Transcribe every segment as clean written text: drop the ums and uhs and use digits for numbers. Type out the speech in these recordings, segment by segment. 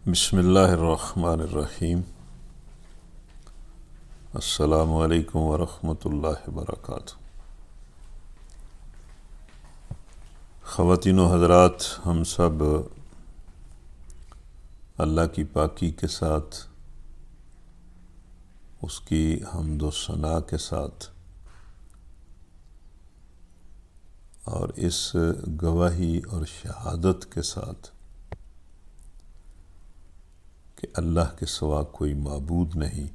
بسم اللہ الرحمن الرحیم۔ السلام علیکم ورحمۃ اللہ وبرکاتہ۔ خواتین و حضرات، ہم سب اللہ کی پاکی کے ساتھ، اس کی حمد و ثنا کے ساتھ اور اس گواہی اور شہادت کے ساتھ کہ اللہ کے سوا کوئی معبود نہیں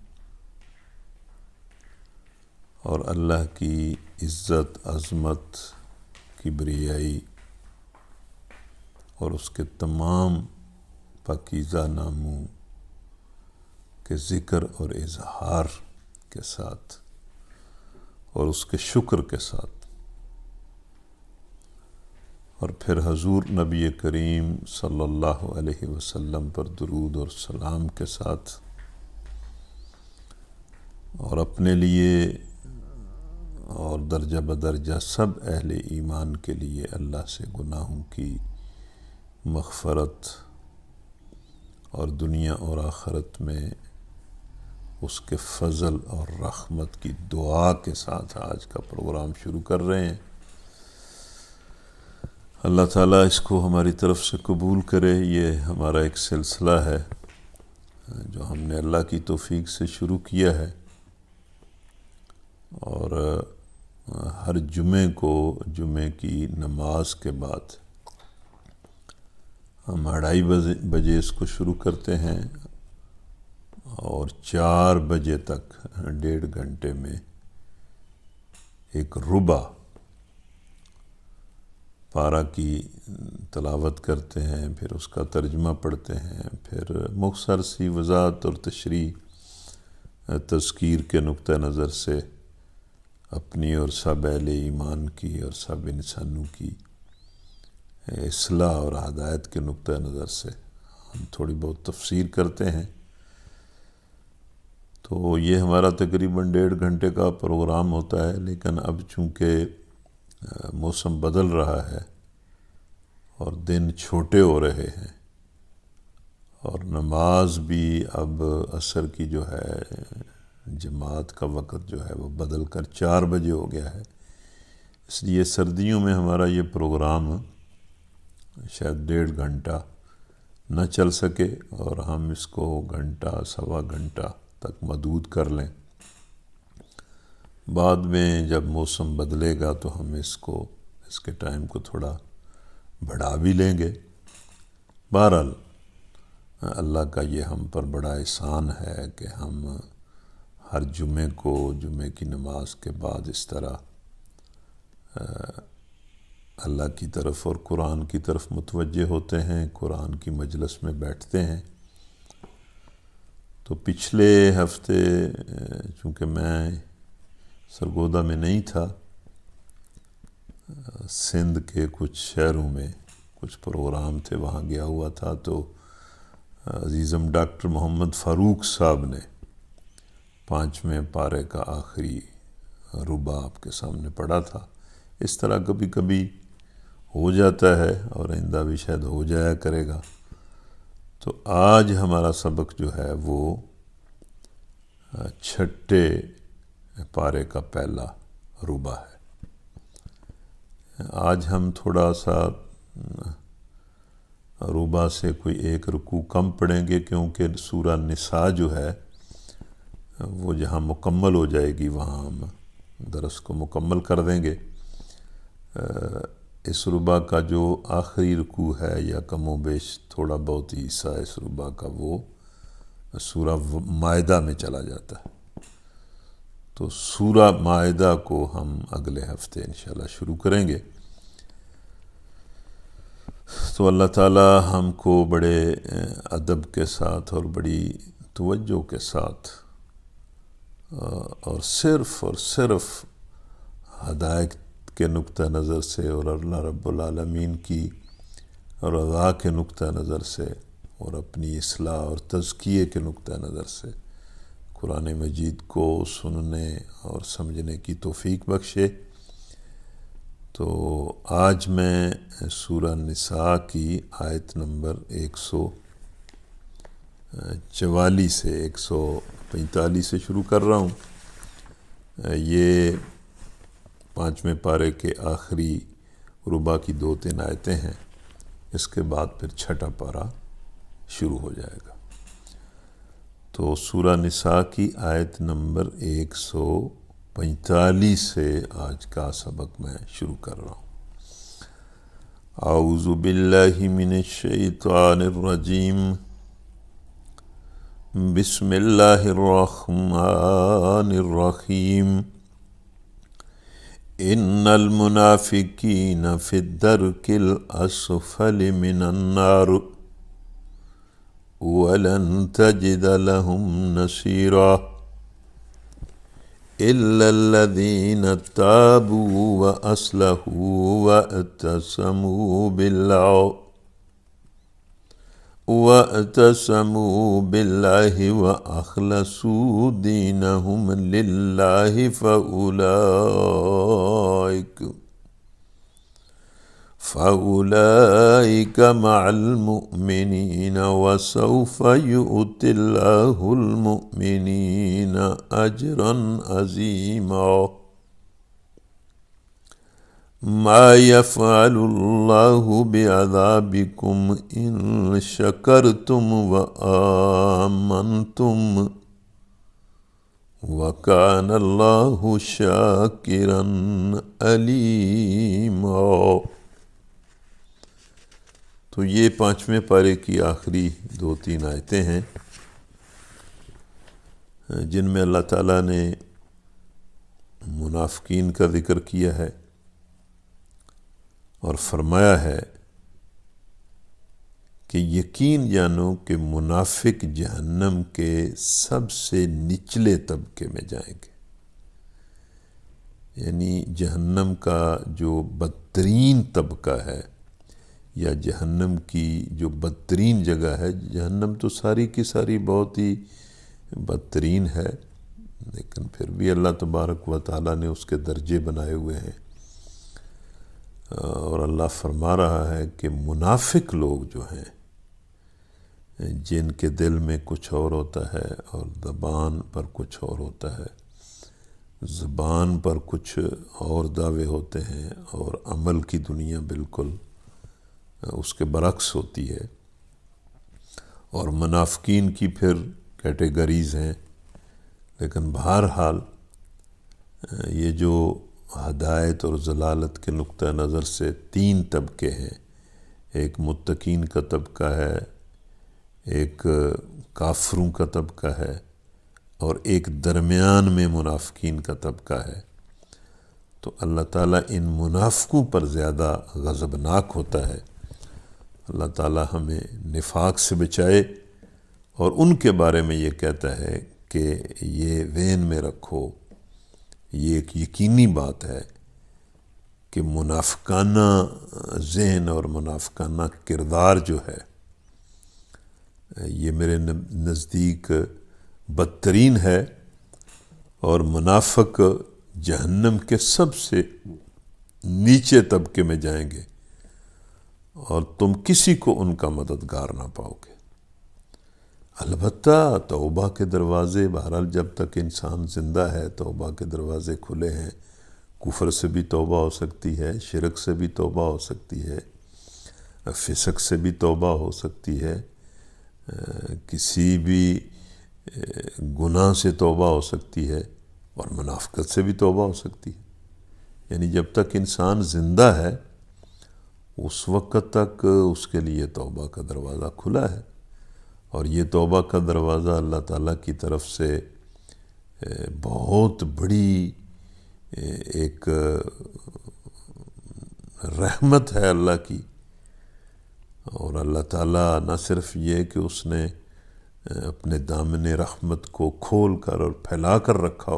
اور اللہ کی عزت، عظمت، کبریائی اور اس کے تمام پاکیزہ ناموں کے ذکر اور اظہار کے ساتھ اور اس کے شکر کے ساتھ، اور پھر حضور نبی کریم صلی اللہ علیہ وسلم پر درود اور سلام کے ساتھ، اور اپنے لیے اور درجہ بدرجہ سب اہل ایمان کے لیے اللہ سے گناہوں کی مغفرت اور دنیا اور آخرت میں اس کے فضل اور رحمت کی دعا کے ساتھ آج کا پروگرام شروع کر رہے ہیں۔ اللہ تعالیٰ اس کو ہماری طرف سے قبول کرے۔ یہ ہمارا ایک سلسلہ ہے جو ہم نے اللہ کی توفیق سے شروع کیا ہے، اور ہر جمعے کو جمعے کی نماز کے بعد ہم 2:30 بجے اس کو شروع کرتے ہیں اور 4 بجے تک 1.5 گھنٹے میں ایک ربع پارہ کی تلاوت کرتے ہیں، پھر اس کا ترجمہ پڑھتے ہیں، پھر مختصر سی وضاحت اور تشریح تذکیر کے نقطہ نظر سے اپنی اور سب اہل ایمان کی اور سب انسانوں کی اصلاح اور ہدایت کے نقطہ نظر سے ہم تھوڑی بہت تفسیر کرتے ہیں۔ تو یہ ہمارا تقریباً 1.5 گھنٹے کا پروگرام ہوتا ہے، لیکن اب چونکہ موسم بدل رہا ہے اور دن چھوٹے ہو رہے ہیں اور نماز بھی اب عصر کی جو ہے جماعت کا وقت جو ہے وہ بدل کر 4 بجے ہو گیا ہے، اس لیے سردیوں میں ہمارا یہ پروگرام شاید 1.5 گھنٹہ نہ چل سکے اور ہم اس کو گھنٹہ سوا گھنٹہ تک محدود کر لیں۔ بعد میں جب موسم بدلے گا تو ہم اس کے ٹائم کو تھوڑا بڑھا بھی لیں گے۔ بہرحال اللہ کا یہ ہم پر بڑا احسان ہے کہ ہم ہر جمعے کو جمعے کی نماز کے بعد اس طرح اللہ کی طرف اور قرآن کی طرف متوجہ ہوتے ہیں، قرآن کی مجلس میں بیٹھتے ہیں۔ تو پچھلے ہفتے چونکہ میں سرگودا میں نہیں تھا، سندھ کے کچھ شہروں میں کچھ پروگرام تھے، وہاں گیا ہوا تھا، تو عزیزم ڈاکٹر محمد فاروق صاحب نے 5ویں پارے کا آخری ربع آپ کے سامنے پڑھا تھا۔ اس طرح کبھی کبھی ہو جاتا ہے اور آئندہ بھی شاید ہو جایا کرے گا۔ تو آج ہمارا سبق جو ہے وہ 6 پارے کا پہلا ربع ہے۔ آج ہم تھوڑا سا ربع سے کوئی 1 رکوع کم پڑھیں گے، کیونکہ سورہ نساء جو ہے وہ جہاں مکمل ہو جائے گی وہاں ہم درس کو مکمل کر دیں گے۔ اس ربع کا جو آخری رکوع ہے یا کم و بیش تھوڑا بہت ہی حصہ اس ربع کا وہ سورہ مائدہ میں چلا جاتا ہے، تو سورہ مائدہ کو ہم اگلے ہفتے انشاءاللہ شروع کریں گے۔ تو اللہ تعالی ہم کو بڑے ادب کے ساتھ اور بڑی توجہ کے ساتھ اور صرف ہدایت کے نقطہ نظر سے اور اللہ رب العالمین کی رضا کے نقطہ نظر سے اور اپنی اصلاح اور تزکیے کے نقطہ نظر سے قرآن مجید کو سننے اور سمجھنے کی توفیق بخشے۔ تو آج میں سورہ نساء کی آیت نمبر 44 سے 145 سے شروع کر رہا ہوں۔ یہ 5ویں پارے کے آخری ربع کی 2-3 آیتیں ہیں، اس کے بعد پھر 6واں پارہ شروع ہو جائے گا۔ تو سورہ نساء کی آیت نمبر 145 سے آج کا سبق میں شروع کر رہا ہوں۔ اعوذ باللہ من الشیطان الرجیم، بسم اللہ الرحمن الرحیم۔ ان المنافقین فی الدرک الاسفل من النار ولن تجد لهم نصیرا الا الذین تابوا واصلحوا واعتصموا باللہ واخلصوا دینہم للہ فأولئک مع المؤمنین وسوف یؤتی اللہ المؤمنین اجرا عظیما۔ ما يفعل الله بعذابكم إن شكرتم وآمنتم وكان الله شاكرا عليما۔ تو یہ 5ویں پارے کی آخری 2-3 آیتیں ہیں جن میں اللہ تعالیٰ نے منافقین کا ذکر کیا ہے اور فرمایا ہے کہ یقین جانو کہ منافق جہنم کے سب سے نچلے طبقے میں جائیں گے، یعنی جہنم کا جو بدترین طبقہ ہے یا جہنم کی جو بدترین جگہ ہے، جہنم تو ساری کی ساری بہت ہی بدترین ہے، لیکن پھر بھی اللہ تبارک و تعالیٰ نے اس کے درجے بنائے ہوئے ہیں، اور اللہ فرما رہا ہے کہ منافق لوگ جو ہیں جن کے دل میں کچھ اور ہوتا ہے اور زبان پر کچھ اور ہوتا ہے، زبان پر کچھ اور دعوے ہوتے ہیں اور عمل کی دنیا بالکل اس کے برعکس ہوتی ہے، اور منافقین کی پھر کیٹیگریز ہیں، لیکن بہرحال یہ جو ہدایت اور ضلالت کے نقطہ نظر سے 3 طبقے ہیں، ایک متقین کا طبقہ ہے، ایک کافروں کا طبقہ ہے، اور ایک درمیان میں منافقین کا طبقہ ہے۔ تو اللہ تعالیٰ ان منافقوں پر زیادہ غضبناک ہوتا ہے۔ اللہ تعالیٰ ہمیں نفاق سے بچائے، اور ان کے بارے میں یہ کہتا ہے کہ یہ ذہن میں رکھو، یہ ایک یقینی بات ہے کہ منافقانہ ذہن اور منافقانہ کردار جو ہے یہ میرے نزدیک بدترین ہے، اور منافق جہنم کے سب سے نیچے طبقے میں جائیں گے اور تم کسی کو ان کا مددگار نہ پاؤ گے۔ البتہ توبہ کے دروازے بہرحال جب تک انسان زندہ ہے توبہ کے دروازے کھلے ہیں، کفر سے بھی توبہ ہو سکتی ہے، شرک سے بھی توبہ ہو سکتی ہے، فسق سے بھی توبہ ہو سکتی ہے، کسی بھی گناہ سے توبہ ہو سکتی ہے، اور منافقت سے بھی توبہ ہو سکتی ہے۔ یعنی جب تک انسان زندہ ہے اس وقت تک اس کے لیے توبہ کا دروازہ کھلا ہے، اور یہ توبہ کا دروازہ اللہ تعالیٰ کی طرف سے بہت بڑی ایک رحمت ہے اللہ کی، اور اللہ تعالیٰ نہ صرف یہ کہ اس نے اپنے دامن رحمت کو کھول کر اور پھیلا کر رکھا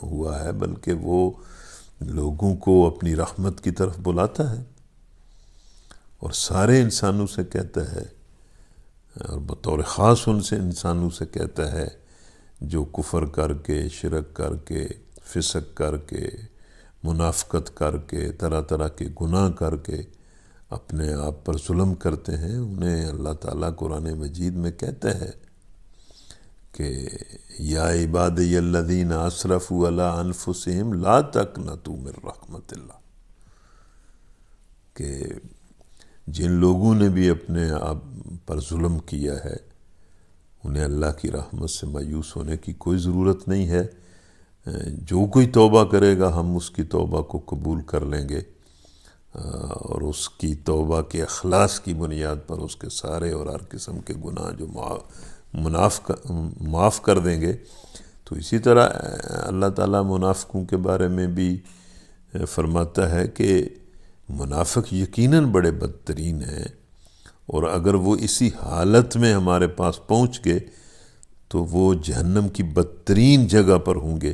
ہوا ہے، بلکہ وہ لوگوں کو اپنی رحمت کی طرف بلاتا ہے اور سارے انسانوں سے کہتا ہے، اور بطور خاص ان سے انسانوں سے کہتا ہے جو کفر کر کے، شرک کر کے، فسق کر کے، منافقت کر کے، طرح طرح کے گناہ کر کے اپنے آپ پر ظلم کرتے ہیں، انہیں اللہ تعالیٰ قرآن مجید میں کہتا ہے کہ یا عبادی الذین اسرفوا علی انفسہم لا تقنطوا من رحمت اللہ، کہ جن لوگوں نے بھی اپنے آپ پر ظلم کیا ہے انہیں اللہ کی رحمت سے مایوس ہونے کی کوئی ضرورت نہیں ہے۔ جو کوئی توبہ کرے گا ہم اس کی توبہ کو قبول کر لیں گے، اور اس کی توبہ کے اخلاص کی بنیاد پر اس کے سارے اور ہر قسم کے گناہ جو معاف کر دیں گے۔ تو اسی طرح اللہ تعالیٰ منافقوں کے بارے میں بھی فرماتا ہے کہ منافق یقیناً بڑے بدترین ہیں، اور اگر وہ اسی حالت میں ہمارے پاس پہنچ گئے تو وہ جہنم کی بدترین جگہ پر ہوں گے۔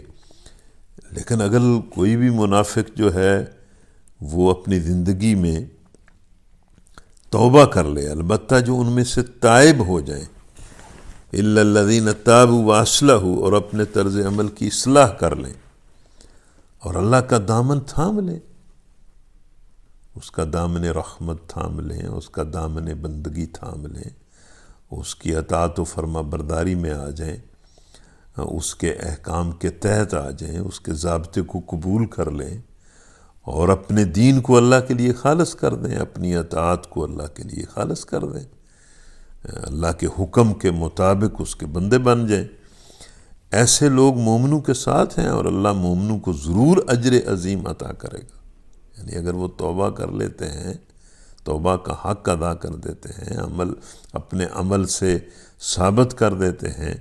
لیکن اگر کوئی بھی منافق جو ہے وہ اپنی زندگی میں توبہ کر لے، البتہ جو ان میں سے تائب ہو جائیں، الا الذین تابوا واصلحوا، اور اپنے طرز عمل کی اصلاح کر لیں اور اللہ کا دامن تھام لیں، اس کا دامن رحمت تھام لیں، اس کا دامن بندگی تھام لیں، اس کی اطاعت و فرما برداری میں آ جائیں، اس کے احکام کے تحت آ جائیں، اس کے ضابطے کو قبول کر لیں، اور اپنے دین کو اللہ کے لیے خالص کر دیں، اپنی اطاعت کو اللہ کے لیے خالص کر دیں، اللہ کے حکم کے مطابق اس کے بندے بن جائیں۔ ایسے لوگ مومنوں کے ساتھ ہیں، اور اللہ مومنوں کو ضرور اجر عظیم عطا کرے گا۔ یعنی اگر وہ توبہ کر لیتے ہیں، توبہ کا حق ادا کر دیتے ہیں، اپنے عمل سے ثابت کر دیتے ہیں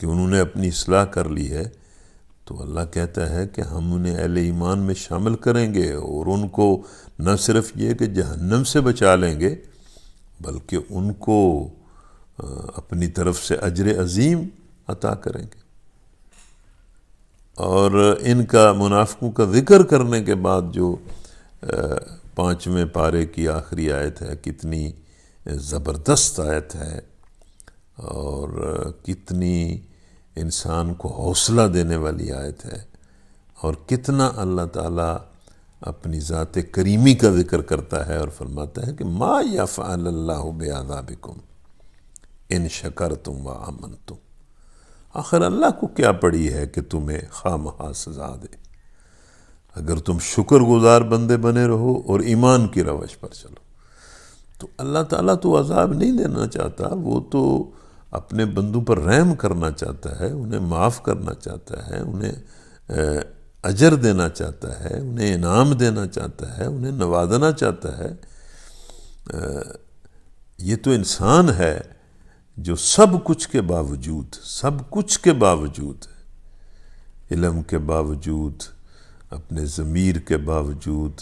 کہ انہوں نے اپنی اصلاح کر لی ہے، تو اللہ کہتا ہے کہ ہم انہیں اہل ایمان میں شامل کریں گے، اور ان کو نہ صرف یہ کہ جہنم سے بچا لیں گے بلکہ ان کو اپنی طرف سے اجر عظیم عطا کریں گے۔ اور ان کا منافقوں کا ذکر کرنے کے بعد جو 5ویں پارے کی آخری آیت ہے، کتنی زبردست آیت ہے، اور کتنی انسان کو حوصلہ دینے والی آیت ہے، اور کتنا اللہ تعالیٰ اپنی ذات کریمی کا ذکر کرتا ہے اور فرماتا ہے کہ ما یفعل اللہ بعذابکم ان شکرتم وآمنتم۔ آخر اللہ کو کیا پڑی ہے کہ تمہیں خواہ مخواہ سزا دے، اگر تم شکر گزار بندے بنے رہو اور ایمان کی روش پر چلو۔ تو اللہ تعالیٰ تو عذاب نہیں دینا چاہتا، وہ تو اپنے بندوں پر رحم کرنا چاہتا ہے، انہیں معاف کرنا چاہتا ہے، انہیں اجر دینا چاہتا ہے، انہیں انعام دینا چاہتا ہے، انہیں نوازنا چاہتا ہے۔ یہ تو انسان ہے جو سب کچھ کے باوجود علم کے باوجود، اپنے ضمیر کے باوجود،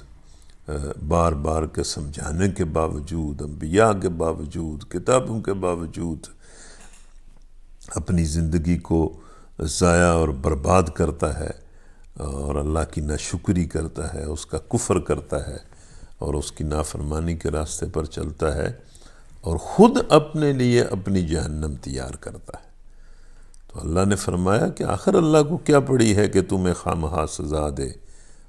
بار بار کے سمجھانے کے باوجود، انبیاء کے باوجود، کتابوں کے باوجود اپنی زندگی کو ضائع اور برباد کرتا ہے، اور اللہ کی ناشکری کرتا ہے، اس کا کفر کرتا ہے، اور اس کی نافرمانی کے راستے پر چلتا ہے، اور خود اپنے لیے اپنی جہنم تیار کرتا ہے۔ تو اللہ نے فرمایا کہ آخر اللہ کو کیا پڑی ہے کہ تمہیں خواہ مخواہ سزا دے،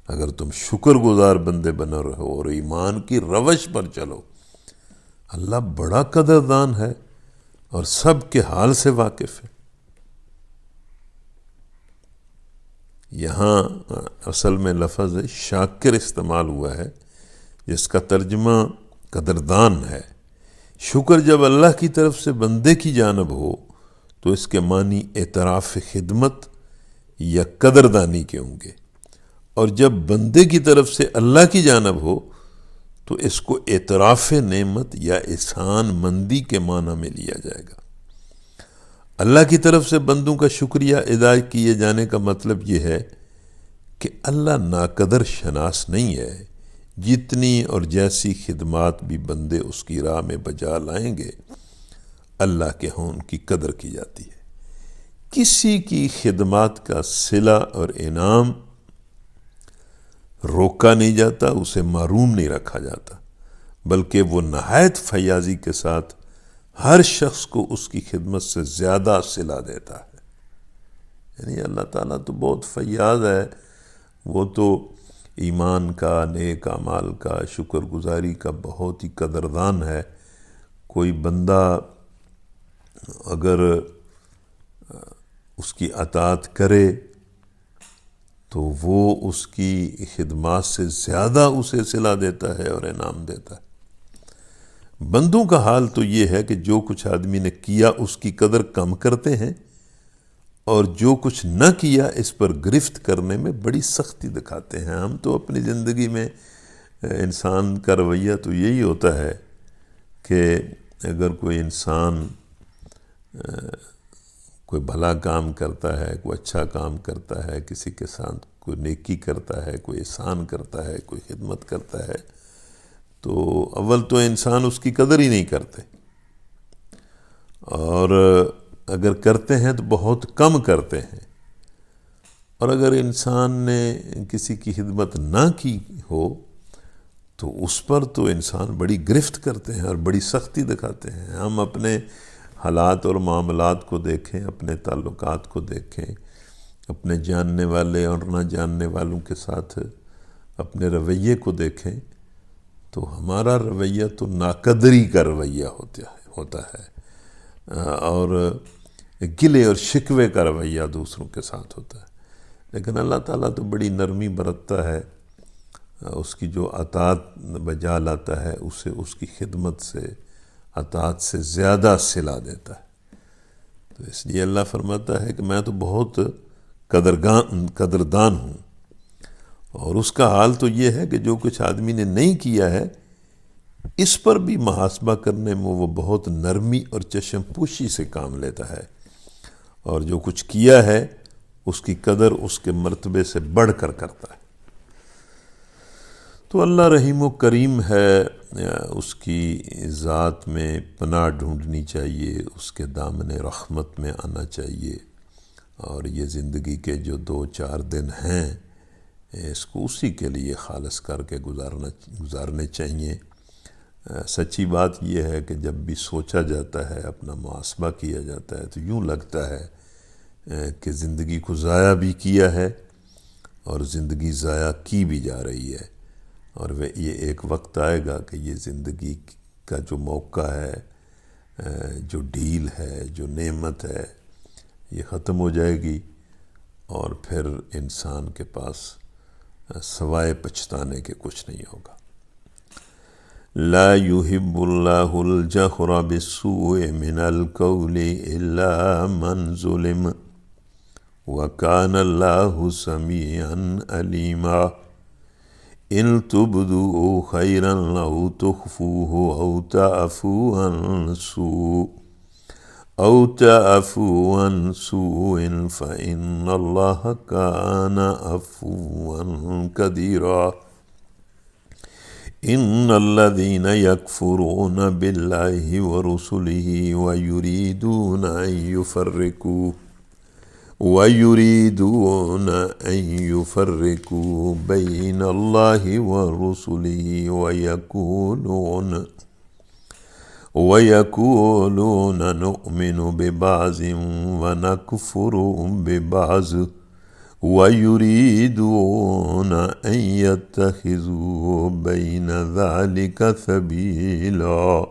اگر تم شکر گزار بندے بنے رہو اور ایمان کی روش پر چلو۔ اللہ بڑا قدردان ہے اور سب کے حال سے واقف ہے۔ یہاں اصل میں لفظ شاکر استعمال ہوا ہے، جس کا ترجمہ قدردان ہے۔ شکر جب اللہ کی طرف سے بندے کی جانب ہو تو اس کے معنی اعتراف خدمت یا قدردانی کے ہوں گے، اور جب بندے کی طرف سے اللہ کی جانب ہو تو اس کو اعتراف نعمت یا احسان مندی کے معنی میں لیا جائے گا۔ اللہ کی طرف سے بندوں کا شکریہ ادا کیے جانے کا مطلب یہ ہے کہ اللہ ناقدر شناس نہیں ہے، جتنی اور جیسی خدمات بھی بندے اس کی راہ میں بجا لائیں گے اللہ کے ہاں ان کی قدر کی جاتی ہے۔ کسی کی خدمات کا صلہ اور انعام روکا نہیں جاتا، اسے محروم نہیں رکھا جاتا، بلکہ وہ نہایت فیاضی کے ساتھ ہر شخص کو اس کی خدمت سے زیادہ صلہ دیتا ہے۔ یعنی اللہ تعالیٰ تو بہت فیاض ہے، وہ تو ایمان کا، نیک اعمال کا، شکر گزاری کا بہت ہی قدردان ہے۔ کوئی بندہ اگر اس کی اطاعت کرے تو وہ اس کی خدمات سے زیادہ اسے صلہ دیتا ہے اور انعام دیتا ہے۔ بندوں کا حال تو یہ ہے کہ جو کچھ آدمی نے کیا اس کی قدر کم کرتے ہیں، اور جو کچھ نہ کیا اس پر گرفت کرنے میں بڑی سختی دکھاتے ہیں۔ ہم تو اپنی زندگی میں انسان کا رویہ تو یہی ہوتا ہے کہ اگر کوئی انسان کوئی بھلا کام کرتا ہے، کوئی اچھا کام کرتا ہے، کسی کے ساتھ کوئی نیکی کرتا ہے، کوئی احسان کرتا ہے، کوئی خدمت کرتا ہے، تو اول تو انسان اس کی قدر ہی نہیں کرتے، اور اگر کرتے ہیں تو بہت کم کرتے ہیں، اور اگر انسان نے کسی کی خدمت نہ کی ہو تو اس پر تو انسان بڑی گرفت کرتے ہیں اور بڑی سختی دکھاتے ہیں۔ ہم اپنے حالات اور معاملات کو دیکھیں، اپنے تعلقات کو دیکھیں، اپنے جاننے والے اور نہ جاننے والوں کے ساتھ اپنے رویے کو دیکھیں، تو ہمارا رویہ تو ناقدری کا رویہ ہوتا ہے، اور گلے اور شکوے کا رویہ دوسروں کے ساتھ ہوتا ہے۔ لیکن اللہ تعالیٰ تو بڑی نرمی برتتا ہے، اس کی جو اطاعت بجا لاتا ہے اسے اس کی خدمت سے، اطاعت سے زیادہ صلہ دیتا ہے۔ تو اس لیے اللہ فرماتا ہے کہ میں تو بہت قدردان ہوں، اور اس کا حال تو یہ ہے کہ جو کچھ آدمی نے نہیں کیا ہے اس پر بھی محاسبہ کرنے میں وہ بہت نرمی اور چشم پوشی سے کام لیتا ہے، اور جو کچھ کیا ہے اس کی قدر اس کے مرتبے سے بڑھ کر کرتا ہے۔ تو اللہ رحیم و کریم ہے، اس کی ذات میں پناہ ڈھونڈنی چاہیے، اس کے دامن رحمت میں آنا چاہیے، اور یہ زندگی کے جو 2-4 دن ہیں اس کو اسی کے لیے خالص کر کے گزارنے چاہیے۔ سچی بات یہ ہے کہ جب بھی سوچا جاتا ہے، اپنا محاسبہ کیا جاتا ہے، تو یوں لگتا ہے کہ زندگی کو ضائع بھی کیا ہے اور زندگی ضائع کی بھی جا رہی ہے، اور یہ ایک وقت آئے گا کہ یہ زندگی کا جو موقع ہے، جو ڈیل ہے، جو نعمت ہے، یہ ختم ہو جائے گی، اور پھر انسان کے پاس سوائے پچھتانے کے کچھ نہیں ہوگا۔ لا يحب الله الجهر بالسوء من القول الا من ظلم وكان الله سميعا عليما ان تبدوا خيرا او تخفوه او تعفوا عن سوء فإن الله كان عفوا قديرا ان الذين يكفرون بالله ورسله ويريدون ان يفرقوا بين الله ورسله ويقولون نؤمن ببعض ونكفر ببعض ويريدون أن يتخذوا بين ذلك سبيلا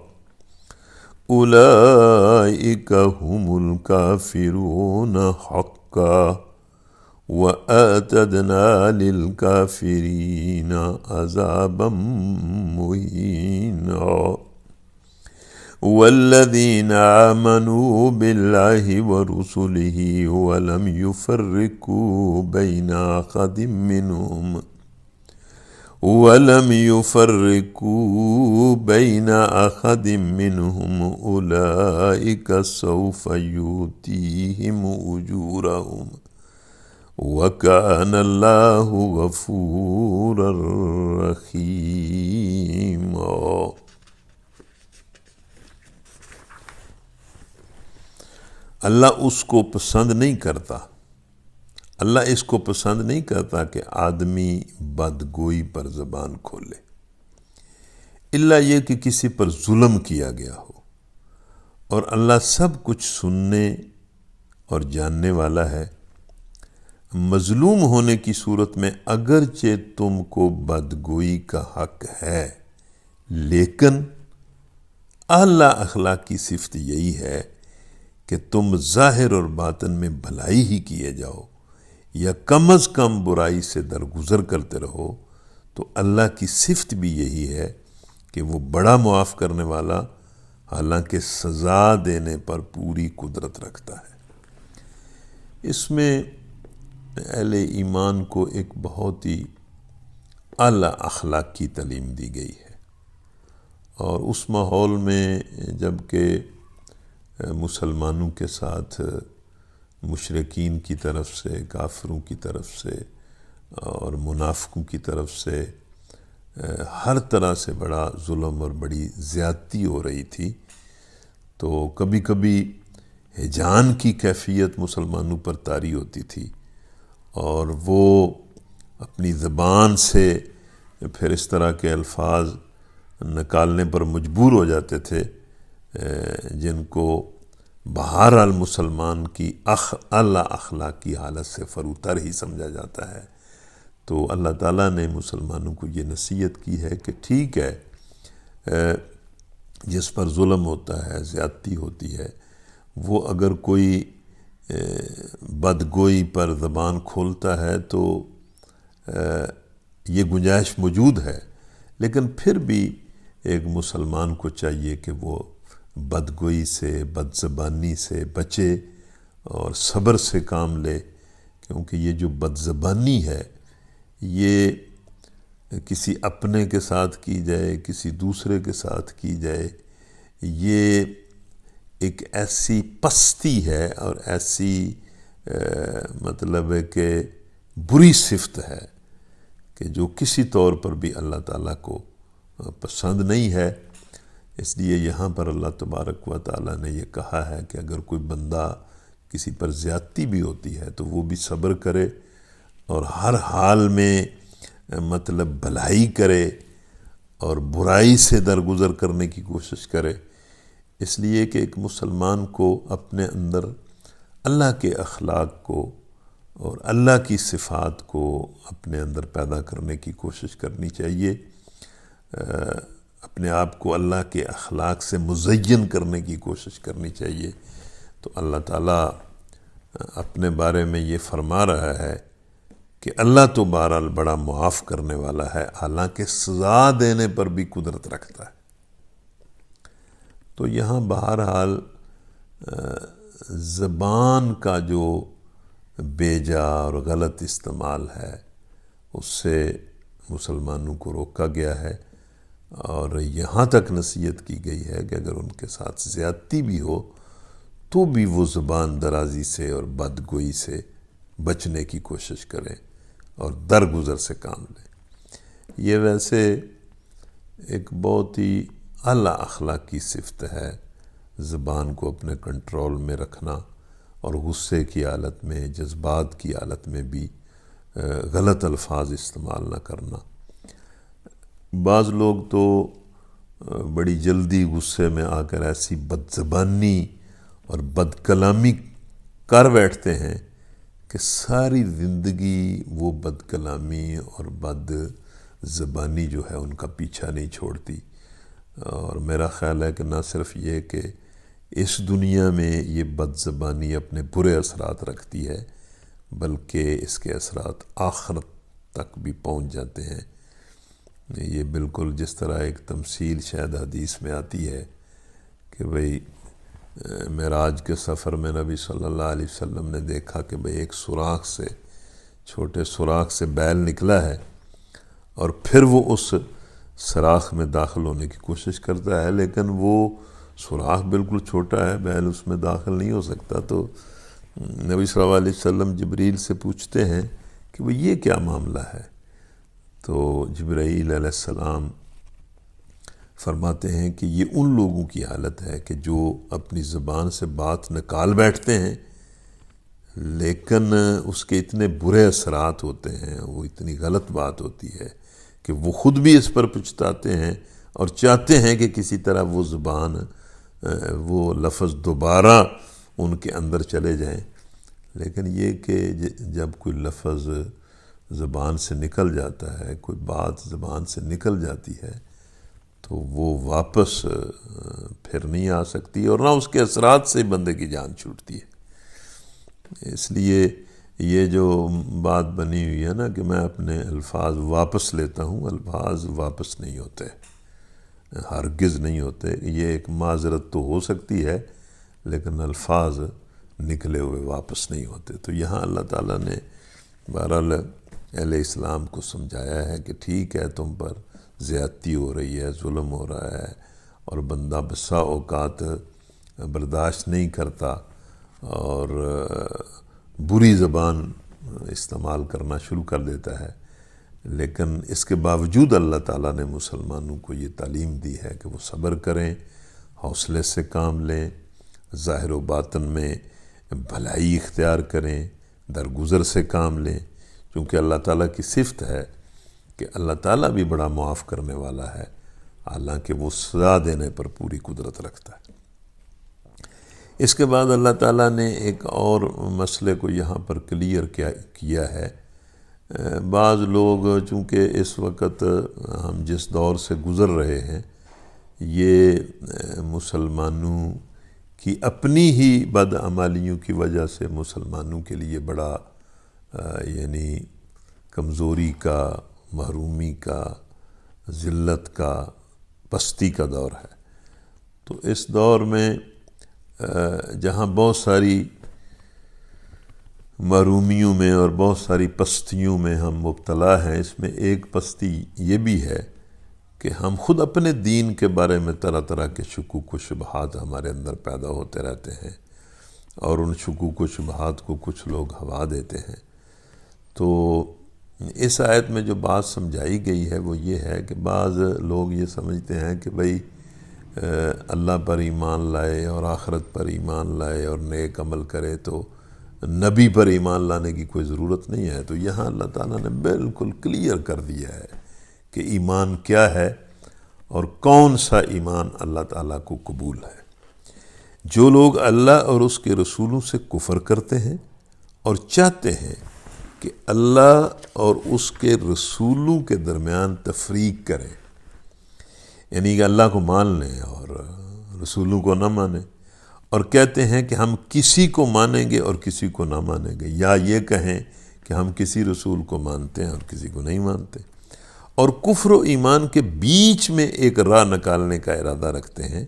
أولئك هم الكافرون حقا وأعتدنا للكافرين عذابا مهينا والذين آمنوا بالله ورسله ولم يفرقوا بين أحد منهم أولئك سوف يؤتيهم أجورهم وكان الله غفورا رحيما۔ اللہ اس کو پسند نہیں کرتا، اللہ اس کو پسند نہیں کرتا کہ آدمی بدگوئی پر زبان کھولے، الا یہ کہ کسی پر ظلم کیا گیا ہو، اور اللہ سب کچھ سننے اور جاننے والا ہے۔ مظلوم ہونے کی صورت میں اگرچہ تم کو بدگوئی کا حق ہے، لیکن اعلیٰ اخلاق کی صفت یہی ہے کہ تم ظاہر اور باطن میں بھلائی ہی کیے جاؤ یا کم از کم برائی سے درگزر کرتے رہو، تو اللہ کی صفت بھی یہی ہے کہ وہ بڑا معاف کرنے والا، حالانکہ سزا دینے پر پوری قدرت رکھتا ہے۔ اس میں اہل ایمان کو ایک بہت ہی اعلیٰ اخلاق کی تعلیم دی گئی ہے، اور اس ماحول میں جب کہ مسلمانوں کے ساتھ مشرکین کی طرف سے، کافروں کی طرف سے اور منافقوں کی طرف سے ہر طرح سے بڑا ظلم اور بڑی زیادتی ہو رہی تھی، تو کبھی کبھی ہجان کی کیفیت مسلمانوں پر طاری ہوتی تھی، اور وہ اپنی زبان سے پھر اس طرح کے الفاظ نکالنے پر مجبور ہو جاتے تھے جن کو بہرحال مسلمان کی اعلیٰ اخلاقی حالت سے فروتر ہی سمجھا جاتا ہے۔ تو اللہ تعالیٰ نے مسلمانوں کو یہ نصیحت کی ہے کہ ٹھیک ہے، جس پر ظلم ہوتا ہے، زیادتی ہوتی ہے، وہ اگر کوئی بدگوئی پر زبان کھولتا ہے تو یہ گنجائش موجود ہے، لیکن پھر بھی ایک مسلمان کو چاہیے کہ وہ بدگوئی سے، بد زبانی سے بچے اور صبر سے کام لے، کیونکہ یہ جو بد زبانی ہے یہ کسی اپنے کے ساتھ کی جائے، کسی دوسرے کے ساتھ کی جائے، یہ ایک ایسی پستی ہے اور ایسی مطلب ہے کہ بری صفت ہے کہ جو کسی طور پر بھی اللہ تعالیٰ کو پسند نہیں ہے۔ اس لیے یہاں پر اللہ تبارک و تعالیٰ نے یہ کہا ہے کہ اگر کوئی بندہ کسی پر زیادتی بھی ہوتی ہے تو وہ بھی صبر کرے اور ہر حال میں مطلب بھلائی کرے اور برائی سے درگزر کرنے کی کوشش کرے، اس لیے کہ ایک مسلمان کو اپنے اندر اللہ کے اخلاق کو اور اللہ کی صفات کو اپنے اندر پیدا کرنے کی کوشش کرنی چاہیے، اپنے آپ کو اللہ کے اخلاق سے مزین کرنے کی کوشش کرنی چاہیے۔ تو اللہ تعالیٰ اپنے بارے میں یہ فرما رہا ہے کہ اللہ تو بہرحال بڑا معاف کرنے والا ہے، حالانکہ سزا دینے پر بھی قدرت رکھتا ہے۔ تو یہاں بہرحال زبان کا جو بیجا اور غلط استعمال ہے اس سے مسلمانوں کو روکا گیا ہے، اور یہاں تک نصیحت کی گئی ہے کہ اگر ان کے ساتھ زیادتی بھی ہو تو بھی وہ زبان درازی سے اور بدگوئی سے بچنے کی کوشش کریں اور درگزر سے کام لیں۔ یہ ویسے ایک بہت ہی اعلیٰ اخلاقی صفت ہے، زبان کو اپنے کنٹرول میں رکھنا اور غصے کی حالت میں، جذبات کی حالت میں بھی غلط الفاظ استعمال نہ کرنا۔ بعض لوگ تو بڑی جلدی غصے میں آ کر ایسی بد زبانی اور بد کلامی کر بیٹھتے ہیں کہ ساری زندگی وہ بد کلامی اور بد زبانی جو ہے ان کا پیچھا نہیں چھوڑتی، اور میرا خیال ہے کہ نہ صرف یہ کہ اس دنیا میں یہ بد زبانی اپنے برے اثرات رکھتی ہے، بلکہ اس کے اثرات آخرت تک بھی پہنچ جاتے ہیں۔ یہ بالکل جس طرح ایک تمثیل شاید حدیث میں آتی ہے کہ بھئی معراج کے سفر میں نبی صلی اللہ علیہ وسلم نے دیکھا کہ بھئی ایک سوراخ سے، چھوٹے سوراخ سے بیل نکلا ہے، اور پھر وہ اس سوراخ میں داخل ہونے کی کوشش کرتا ہے، لیکن وہ سوراخ بالکل چھوٹا ہے، بیل اس میں داخل نہیں ہو سکتا۔ تو نبی صلی اللہ علیہ وسلم جبریل سے پوچھتے ہیں کہ وہ یہ کیا معاملہ ہے؟ تو جبرائیل علیہ السلام فرماتے ہیں کہ یہ ان لوگوں کی حالت ہے کہ جو اپنی زبان سے بات نکال بیٹھتے ہیں، لیکن اس کے اتنے برے اثرات ہوتے ہیں، وہ اتنی غلط بات ہوتی ہے کہ وہ خود بھی اس پر پچھتاتے ہیں اور چاہتے ہیں کہ کسی طرح وہ زبان، وہ لفظ دوبارہ ان کے اندر چلے جائیں، لیکن یہ کہ جب کوئی لفظ زبان سے نکل جاتا ہے، کوئی بات زبان سے نکل جاتی ہے، تو وہ واپس پھر نہیں آ سکتی، اور نہ اس کے اثرات سے بندے کی جان چھوٹتی ہے۔ اس لیے یہ جو بات بنی ہوئی ہے نا کہ میں اپنے الفاظ واپس لیتا ہوں، الفاظ واپس نہیں ہوتے، ہرگز نہیں ہوتے۔ یہ ایک معذرت تو ہو سکتی ہے لیکن الفاظ نکلے ہوئے واپس نہیں ہوتے۔ تو یہاں اللہ تعالیٰ نے بہرحال اہل اسلام کو سمجھایا ہے کہ ٹھیک ہے، تم پر زیادتی ہو رہی ہے، ظلم ہو رہا ہے، اور بندہ بسا اوقات برداشت نہیں کرتا اور بری زبان استعمال کرنا شروع کر دیتا ہے، لیکن اس کے باوجود اللہ تعالیٰ نے مسلمانوں کو یہ تعلیم دی ہے کہ وہ صبر کریں، حوصلے سے کام لیں، ظاہر و باطن میں بھلائی اختیار کریں، درگزر سے کام لیں، کیونکہ اللہ تعالیٰ کی صفت ہے کہ اللہ تعالیٰ بھی بڑا معاف کرنے والا ہے، حالانکہ وہ سزا دینے پر پوری قدرت رکھتا ہے۔ اس کے بعد اللہ تعالیٰ نے ایک اور مسئلے کو یہاں پر کلیئر کیا ہے۔ بعض لوگ چونکہ اس وقت ہم جس دور سے گزر رہے ہیں یہ مسلمانوں کی اپنی ہی بدعمالیوں کی وجہ سے مسلمانوں کے لیے بڑا یعنی کمزوری کا، محرومی کا، ذلت کا، پستی کا دور ہے۔ تو اس دور میں جہاں بہت ساری محرومیوں میں اور بہت ساری پستیوں میں ہم مبتلا ہیں، اس میں ایک پستی یہ بھی ہے کہ ہم خود اپنے دین کے بارے میں طرح طرح کے شکوک و شبہات ہمارے اندر پیدا ہوتے رہتے ہیں، اور ان شکوک و شبہات کو کچھ لوگ ہوا دیتے ہیں۔ تو اس آیت میں جو بات سمجھائی گئی ہے وہ یہ ہے کہ بعض لوگ یہ سمجھتے ہیں کہ بھئی اللہ پر ایمان لائے اور آخرت پر ایمان لائے اور نیک عمل کرے تو نبی پر ایمان لانے کی کوئی ضرورت نہیں ہے۔ تو یہاں اللہ تعالیٰ نے بالکل کلیئر کر دیا ہے کہ ایمان کیا ہے اور کون سا ایمان اللہ تعالیٰ کو قبول ہے۔ جو لوگ اللہ اور اس کے رسولوں سے کفر کرتے ہیں اور چاہتے ہیں کہ اللہ اور اس کے رسولوں کے درمیان تفریق کریں، یعنی کہ اللہ کو مان لیں اور رسولوں کو نہ مانیں، اور کہتے ہیں کہ ہم کسی کو مانیں گے اور کسی کو نہ مانیں گے، یا یہ کہیں کہ ہم کسی رسول کو مانتے ہیں اور کسی کو نہیں مانتے، اور کفر و ایمان کے بیچ میں ایک راہ نکالنے کا ارادہ رکھتے ہیں،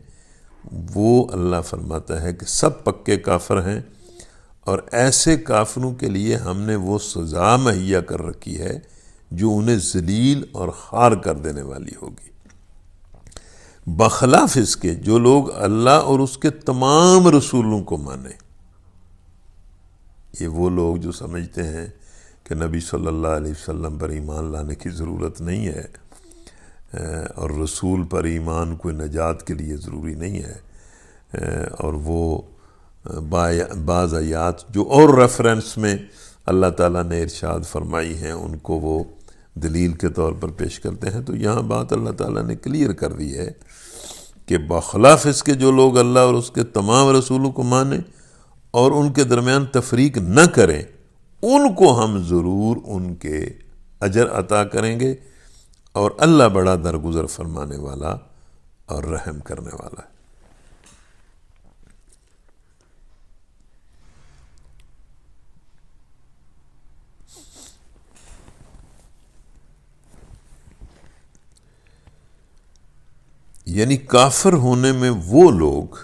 وہ اللہ فرماتا ہے کہ سب پکے کافر ہیں، اور ایسے کافروں کے لیے ہم نے وہ سزا مہیا کر رکھی ہے جو انہیں ذلیل اور خوار کر دینے والی ہوگی۔ بخلاف اس کے جو لوگ اللہ اور اس کے تمام رسولوں کو مانیں، یہ وہ لوگ جو سمجھتے ہیں کہ نبی صلی اللہ علیہ وسلم پر ایمان لانے کی ضرورت نہیں ہے اور رسول پر ایمان کوئی نجات کے لیے ضروری نہیں ہے، اور وہ بعض آیات جو اور ریفرنس میں اللہ تعالیٰ نے ارشاد فرمائی ہیں ان کو وہ دلیل کے طور پر پیش کرتے ہیں۔ تو یہاں بات اللہ تعالیٰ نے کلیئر کر دی ہے کہ بخلاف اس کے جو لوگ اللہ اور اس کے تمام رسولوں کو مانیں اور ان کے درمیان تفریق نہ کریں، ان کو ہم ضرور ان کے اجر عطا کریں گے، اور اللہ بڑا درگزر فرمانے والا اور رحم کرنے والا ہے۔ یعنی کافر ہونے میں وہ لوگ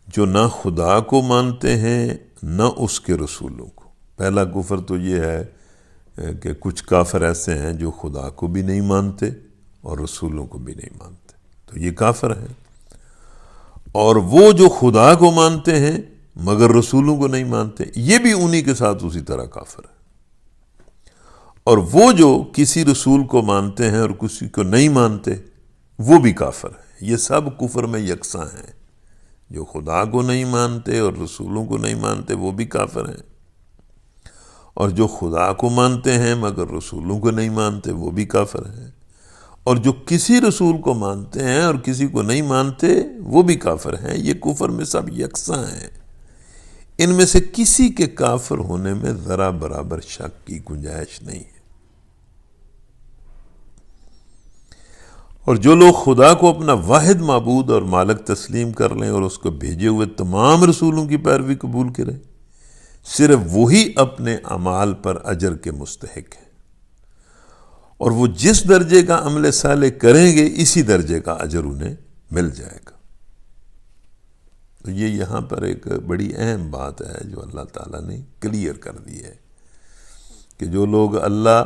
جو نہ خدا کو مانتے ہیں نہ اس کے رسولوں کو۔ پہلا کفر تو یہ ہے کہ کچھ کافر ایسے ہیں جو خدا کو بھی نہیں مانتے اور رسولوں کو بھی نہیں مانتے، تو یہ کافر ہیں۔ اور وہ جو خدا کو مانتے ہیں مگر رسولوں کو نہیں مانتے، یہ بھی انہی کے ساتھ اسی طرح کافر ہے۔ اور وہ جو کسی رسول کو مانتے ہیں اور کسی کو نہیں مانتے، وہ بھی کافر ہے۔ یہ سب کفر میں یکساں ہیں، جو خدا کو نہیں مانتے اور رسولوں کو نہیں مانتے وہ بھی کافر ہیں، اور جو خدا کو مانتے ہیں مگر رسولوں کو نہیں مانتے وہ بھی کافر ہیں، اور جو کسی رسول کو مانتے ہیں اور کسی کو نہیں مانتے وہ بھی کافر ہیں۔ یہ کفر میں سب یکساں ہیں، ان میں سے کسی کے کافر ہونے میں ذرا برابر شک کی گنجائش نہیں ہے۔ اور جو لوگ خدا کو اپنا واحد معبود اور مالک تسلیم کر لیں اور اس کو بھیجے ہوئے تمام رسولوں کی پیروی قبول کریں، صرف وہی اپنے اعمال پر اجر کے مستحق ہیں، اور وہ جس درجے کا عمل صالح کریں گے اسی درجے کا اجر انہیں مل جائے گا۔ تو یہ یہاں پر ایک بڑی اہم بات ہے جو اللہ تعالیٰ نے کلیئر کر دی ہے کہ جو لوگ اللہ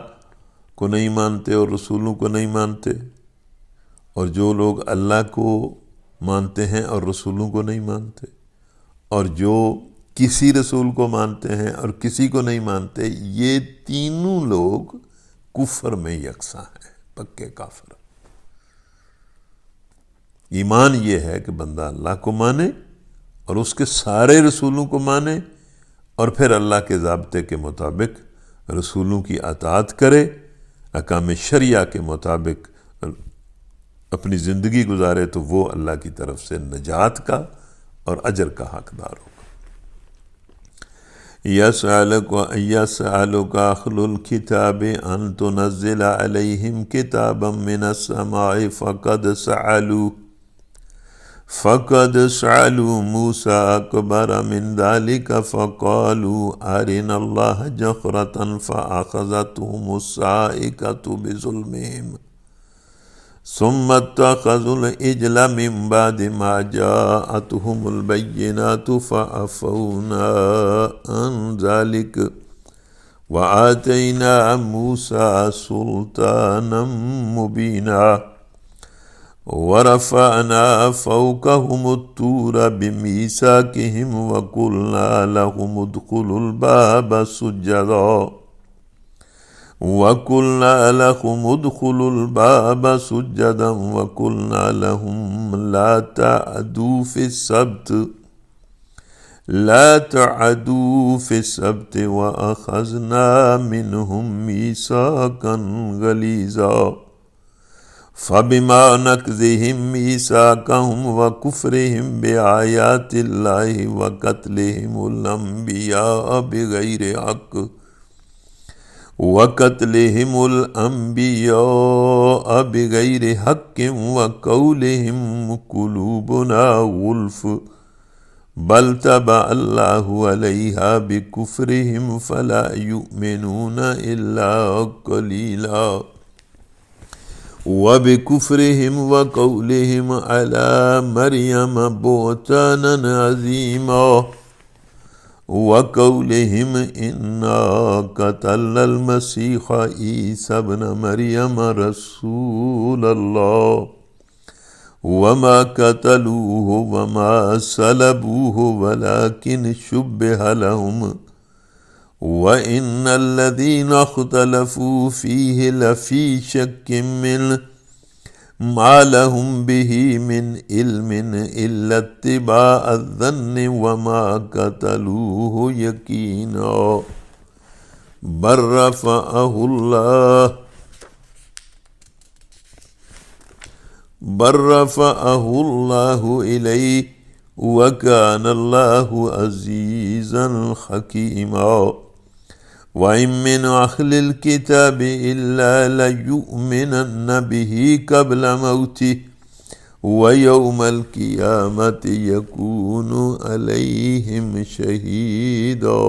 کو نہیں مانتے اور رسولوں کو نہیں مانتے، اور جو لوگ اللہ کو مانتے ہیں اور رسولوں کو نہیں مانتے، اور جو کسی رسول کو مانتے ہیں اور کسی کو نہیں مانتے، یہ تینوں لوگ کفر میں یکساں ہیں، پکے کافر۔ ایمان یہ ہے کہ بندہ اللہ کو مانے اور اس کے سارے رسولوں کو مانے، اور پھر اللہ کے ضابطے کے مطابق رسولوں کی اطاعت کرے، احکام شریعہ کے مطابق اپنی زندگی گزارے، تو وہ اللہ کی طرف سے نجات کا اور اجر کا حقدار ہوگا۔ يسألك أهل الكتاب أن تنزل عليهم كتابا من السماء فقد سألوا موسى أكبر من ذلك فقالوا أرنا الله جهرة فأخذتهم الصاعقة بظلمهم ثم اتخذوا العجل من بعد ما جاءتهم البينات فعفونا عن ذلك وآتينا موسى سلطانا مبينا ورفعنا فوقهم الطور بميثاقهم وقلنا لهم ادخلوا الباب سجدا وَقُلْنَا لَهُمُ ادْخُلُوا الْبَابَ سُجَّدًا وَقُلْنَا لَهُمْ لَا تَعْدُوا فِي السَّبْتِ وَأَخَذْنَا مِنْهُمْ مِيثَاقًا غَلِيظًا فَبِمَا نَقْضِهِمْ مِيثَاقَهُمْ وَكُفْرِهِمْ بِآيَاتِ اللَّهِ وَقَتْلِهِمُ الْأَنْبِيَاءَ بِغَيْرِ حَقٍّ وَقَتْلِهِمُ الْأَنْبِيَاءَ بِغَيْرِ حَقٍّ وَقَوْلِهِمْ قُلُوبُنَا غُلْفٌ بَلْ طَبَعَ اللَّهُ عَلَيْهَا بِكُفْرِهِمْ فَلَا يُؤْمِنُونَ إِلَّا قَلِيلًا وَبِكُفْرِهِمْ وَقَوْلِهِمْ عَلَى مَرْيَمَ بُهْتَانًا عَظِيمًا وَقَوْلِهِمْ إِنَّا قَتَلْنَا الْمَسِيحَ عِيسَى ابْنَ مَرْيَمَ رَسُولَ اللَّهِ وَمَا قَتَلُوهُ وَمَا صَلَبُوهُ وَلَكِنْ شُبِّهَ لَهُمْ وَإِنَّ الَّذِينَ اخْتَلَفُوا فِيهِ لَفِي شَكٍّ مِّنْهُ مَا لَهُمْ بِهِ مِنْ عِلْمٍ إِلَّا اتِّبَاعَ الظَّنِّ وَمَا قَتَلُوهُ يَقِينًا بَلْ رَفَعَهُ اللَّهُ إِلَيْهِ وَكَانَ اللَّهُ عَزِيزًا حَكِيمًا وَإِن مِّنْ أَهْلِ الْكِتَابِ إِلَّا لَيُؤْمِنَنَّ بِهِ قَبْلَ مَوْتِهِ وَيَوْمَ الْقِيَامَةِ يَكُونُ عَلَيْهِمْ شَهِيدًا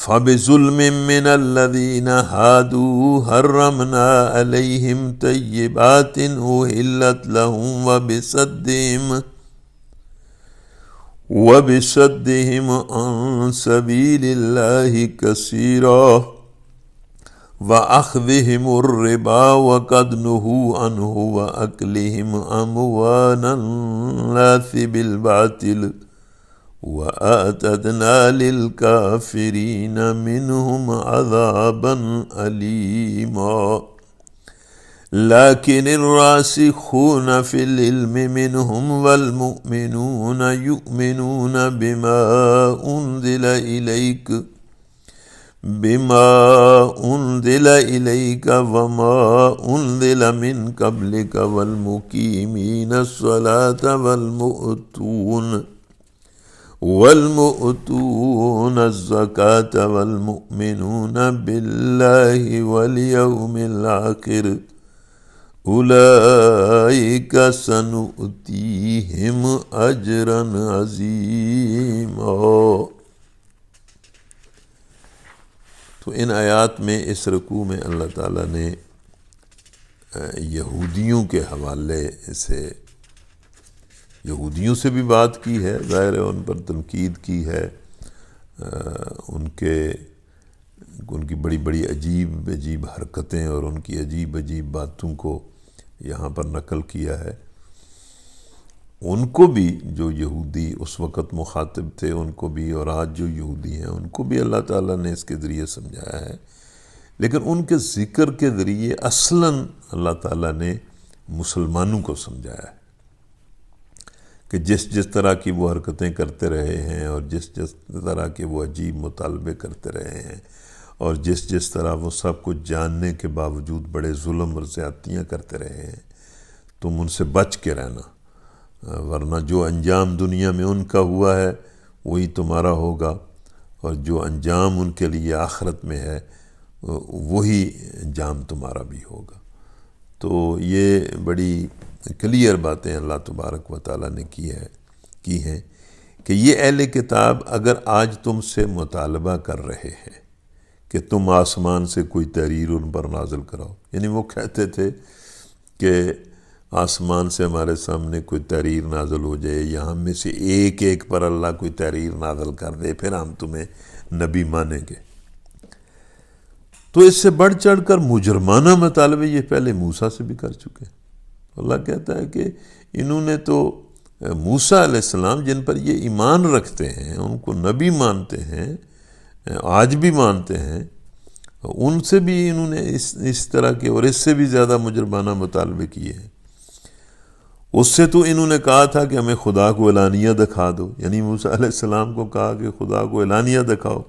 فَبِظُلْمٍ مِّنَ الَّذِينَ هَادُوا حَرَّمْنَا عَلَيْهِمْ طَيِّبَاتٍ أُحِلَّتْ لَهُمْ وبصدهم عن سبيل الله كثيرا وأخذهم الربا وقد نهوا عنه وأكلهم أموال الناس بالباطل وأعتدنا للكافرين منهم عذابا أليما لكن الراسخون في العلم منهم والمؤمنون يؤمنون بما أنزل إليك وما أنزل من قبلك والمقيمين الصلاة والمؤتون الزكاة والمؤمنون بالله واليوم الآخر اولئک سنؤتیہم اجرا عظیما۔ تو ان آیات میں اس رکوع میں اللہ تعالیٰ نے یہودیوں کے حوالے سے یہودیوں سے بھی بات کی ہے، ظاہر ہے ان پر تنقید کی ہے، ان کی بڑی بڑی عجیب عجیب حرکتیں اور ان کی عجیب عجیب باتوں کو یہاں پر نقل کیا ہے۔ ان کو بھی جو یہودی اس وقت مخاطب تھے، ان کو بھی، اور آج جو یہودی ہیں ان کو بھی اللہ تعالیٰ نے اس کے ذریعے سمجھایا ہے، لیکن ان کے ذکر کے ذریعے اصلاً اللہ تعالیٰ نے مسلمانوں کو سمجھایا ہے کہ جس طرح کی وہ حرکتیں کرتے رہے ہیں، اور جس طرح کے وہ عجیب مطالبے کرتے رہے ہیں، اور جس طرح وہ سب کچھ جاننے کے باوجود بڑے ظلم اور زیادتیاں کرتے رہے ہیں، تم ان سے بچ کے رہنا، ورنہ جو انجام دنیا میں ان کا ہوا ہے وہی تمہارا ہوگا، اور جو انجام ان کے لیے آخرت میں ہے وہی انجام تمہارا بھی ہوگا۔ تو یہ بڑی کلیئر باتیں اللہ تبارک و تعالیٰ نے کی ہیں کہ یہ اہل کتاب اگر آج تم سے مطالبہ کر رہے ہیں کہ تم آسمان سے کوئی تحریر ان پر نازل کراؤ، یعنی وہ کہتے تھے کہ آسمان سے ہمارے سامنے کوئی تحریر نازل ہو جائے، یا ہم میں سے ایک ایک پر اللہ کوئی تحریر نازل کر دے، پھر ہم تمہیں نبی مانیں گے۔ تو اس سے بڑھ چڑھ کر مجرمانہ مطالبے یہ پہلے موسیٰ سے بھی کر چکے ہیں۔ اللہ کہتا ہے کہ انہوں نے تو موسیٰ علیہ السلام جن پر یہ ایمان رکھتے ہیں، ان کو نبی مانتے ہیں، آج بھی مانتے ہیں، ان سے بھی انہوں نے اس طرح کے اور اس سے بھی زیادہ مجرمانہ مطالبے کیے ہیں۔ اس سے تو انہوں نے کہا تھا کہ ہمیں خدا کو اعلانیہ دکھا دو، یعنی موسیٰ علیہ السلام کو کہا کہ خدا کو اعلانیہ دکھاؤ،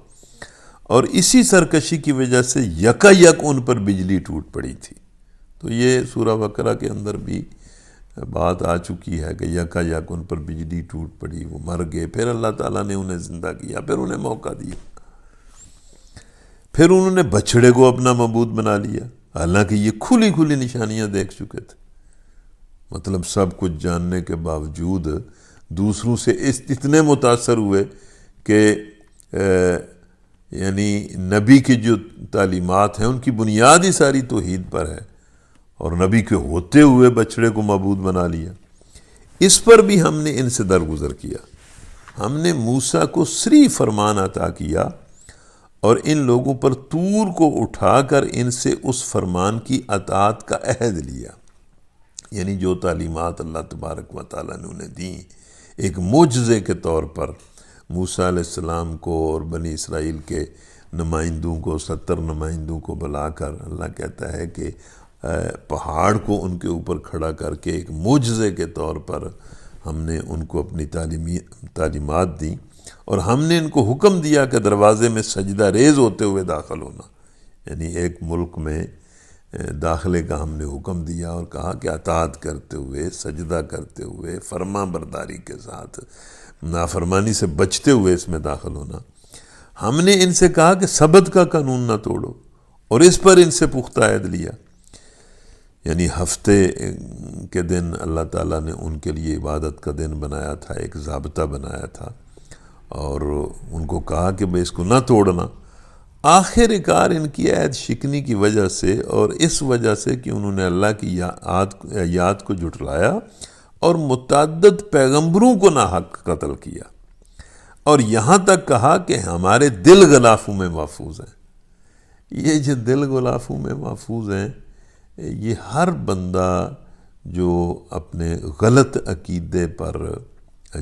اور اسی سرکشی کی وجہ سے یکا یک ان پر بجلی ٹوٹ پڑی تھی۔ تو یہ سورہ بقرہ کے اندر بھی بات آ چکی ہے کہ یکا یک ان پر بجلی ٹوٹ پڑی، وہ مر گئے، پھر اللہ تعالیٰ نے انہیں زندہ کیا، پھر انہیں موقع دیا، پھر انہوں نے بچھڑے کو اپنا معبود بنا لیا، حالانکہ یہ کھلی کھلی نشانیاں دیکھ چکے تھے۔ مطلب سب کچھ جاننے کے باوجود دوسروں سے اتنے متاثر ہوئے کہ یعنی نبی کی جو تعلیمات ہیں ان کی بنیاد ہی ساری توحید پر ہے، اور نبی کے ہوتے ہوئے بچڑے کو معبود بنا لیا۔ اس پر بھی ہم نے ان سے درگزر کیا، ہم نے موسیٰ کو صریح فرمان عطا کیا، اور ان لوگوں پر طور کو اٹھا کر ان سے اس فرمان کی اطاعت کا عہد لیا، یعنی جو تعلیمات اللہ تبارک و تعالیٰ نے انہیں دیں ایک معجزے کے طور پر موسیٰ علیہ السلام کو اور بنی اسرائیل کے نمائندوں کو 70 نمائندوں کو بلا کر اللہ کہتا ہے کہ پہاڑ کو ان کے اوپر کھڑا کر کے ایک معجزے کے طور پر ہم نے ان کو اپنی تعلیمات دیں، اور ہم نے ان کو حکم دیا کہ دروازے میں سجدہ ریز ہوتے ہوئے داخل ہونا، یعنی ایک ملک میں داخلے کا ہم نے حکم دیا اور کہا کہ اطاعت کرتے ہوئے، سجدہ کرتے ہوئے، فرما برداری کے ساتھ، نافرمانی سے بچتے ہوئے اس میں داخل ہونا۔ ہم نے ان سے کہا کہ سبت کا قانون نہ توڑو، اور اس پر ان سے پختہ عہد لیا، یعنی ہفتے کے دن اللہ تعالیٰ نے ان کے لیے عبادت کا دن بنایا تھا، ایک ضابطہ بنایا تھا، اور ان کو کہا کہ بھئی اس کو نہ توڑنا۔ آخر کار ان کی عہد شکنی کی وجہ سے، اور اس وجہ سے کہ انہوں نے اللہ کی یاد کو جھٹلایا اور متعدد پیغمبروں کو ناحق قتل کیا، اور یہاں تک کہا کہ ہمارے دل غلافوں میں محفوظ ہیں۔ یہ جو دل غلافوں میں محفوظ ہیں، یہ ہر بندہ جو اپنے غلط عقیدے پر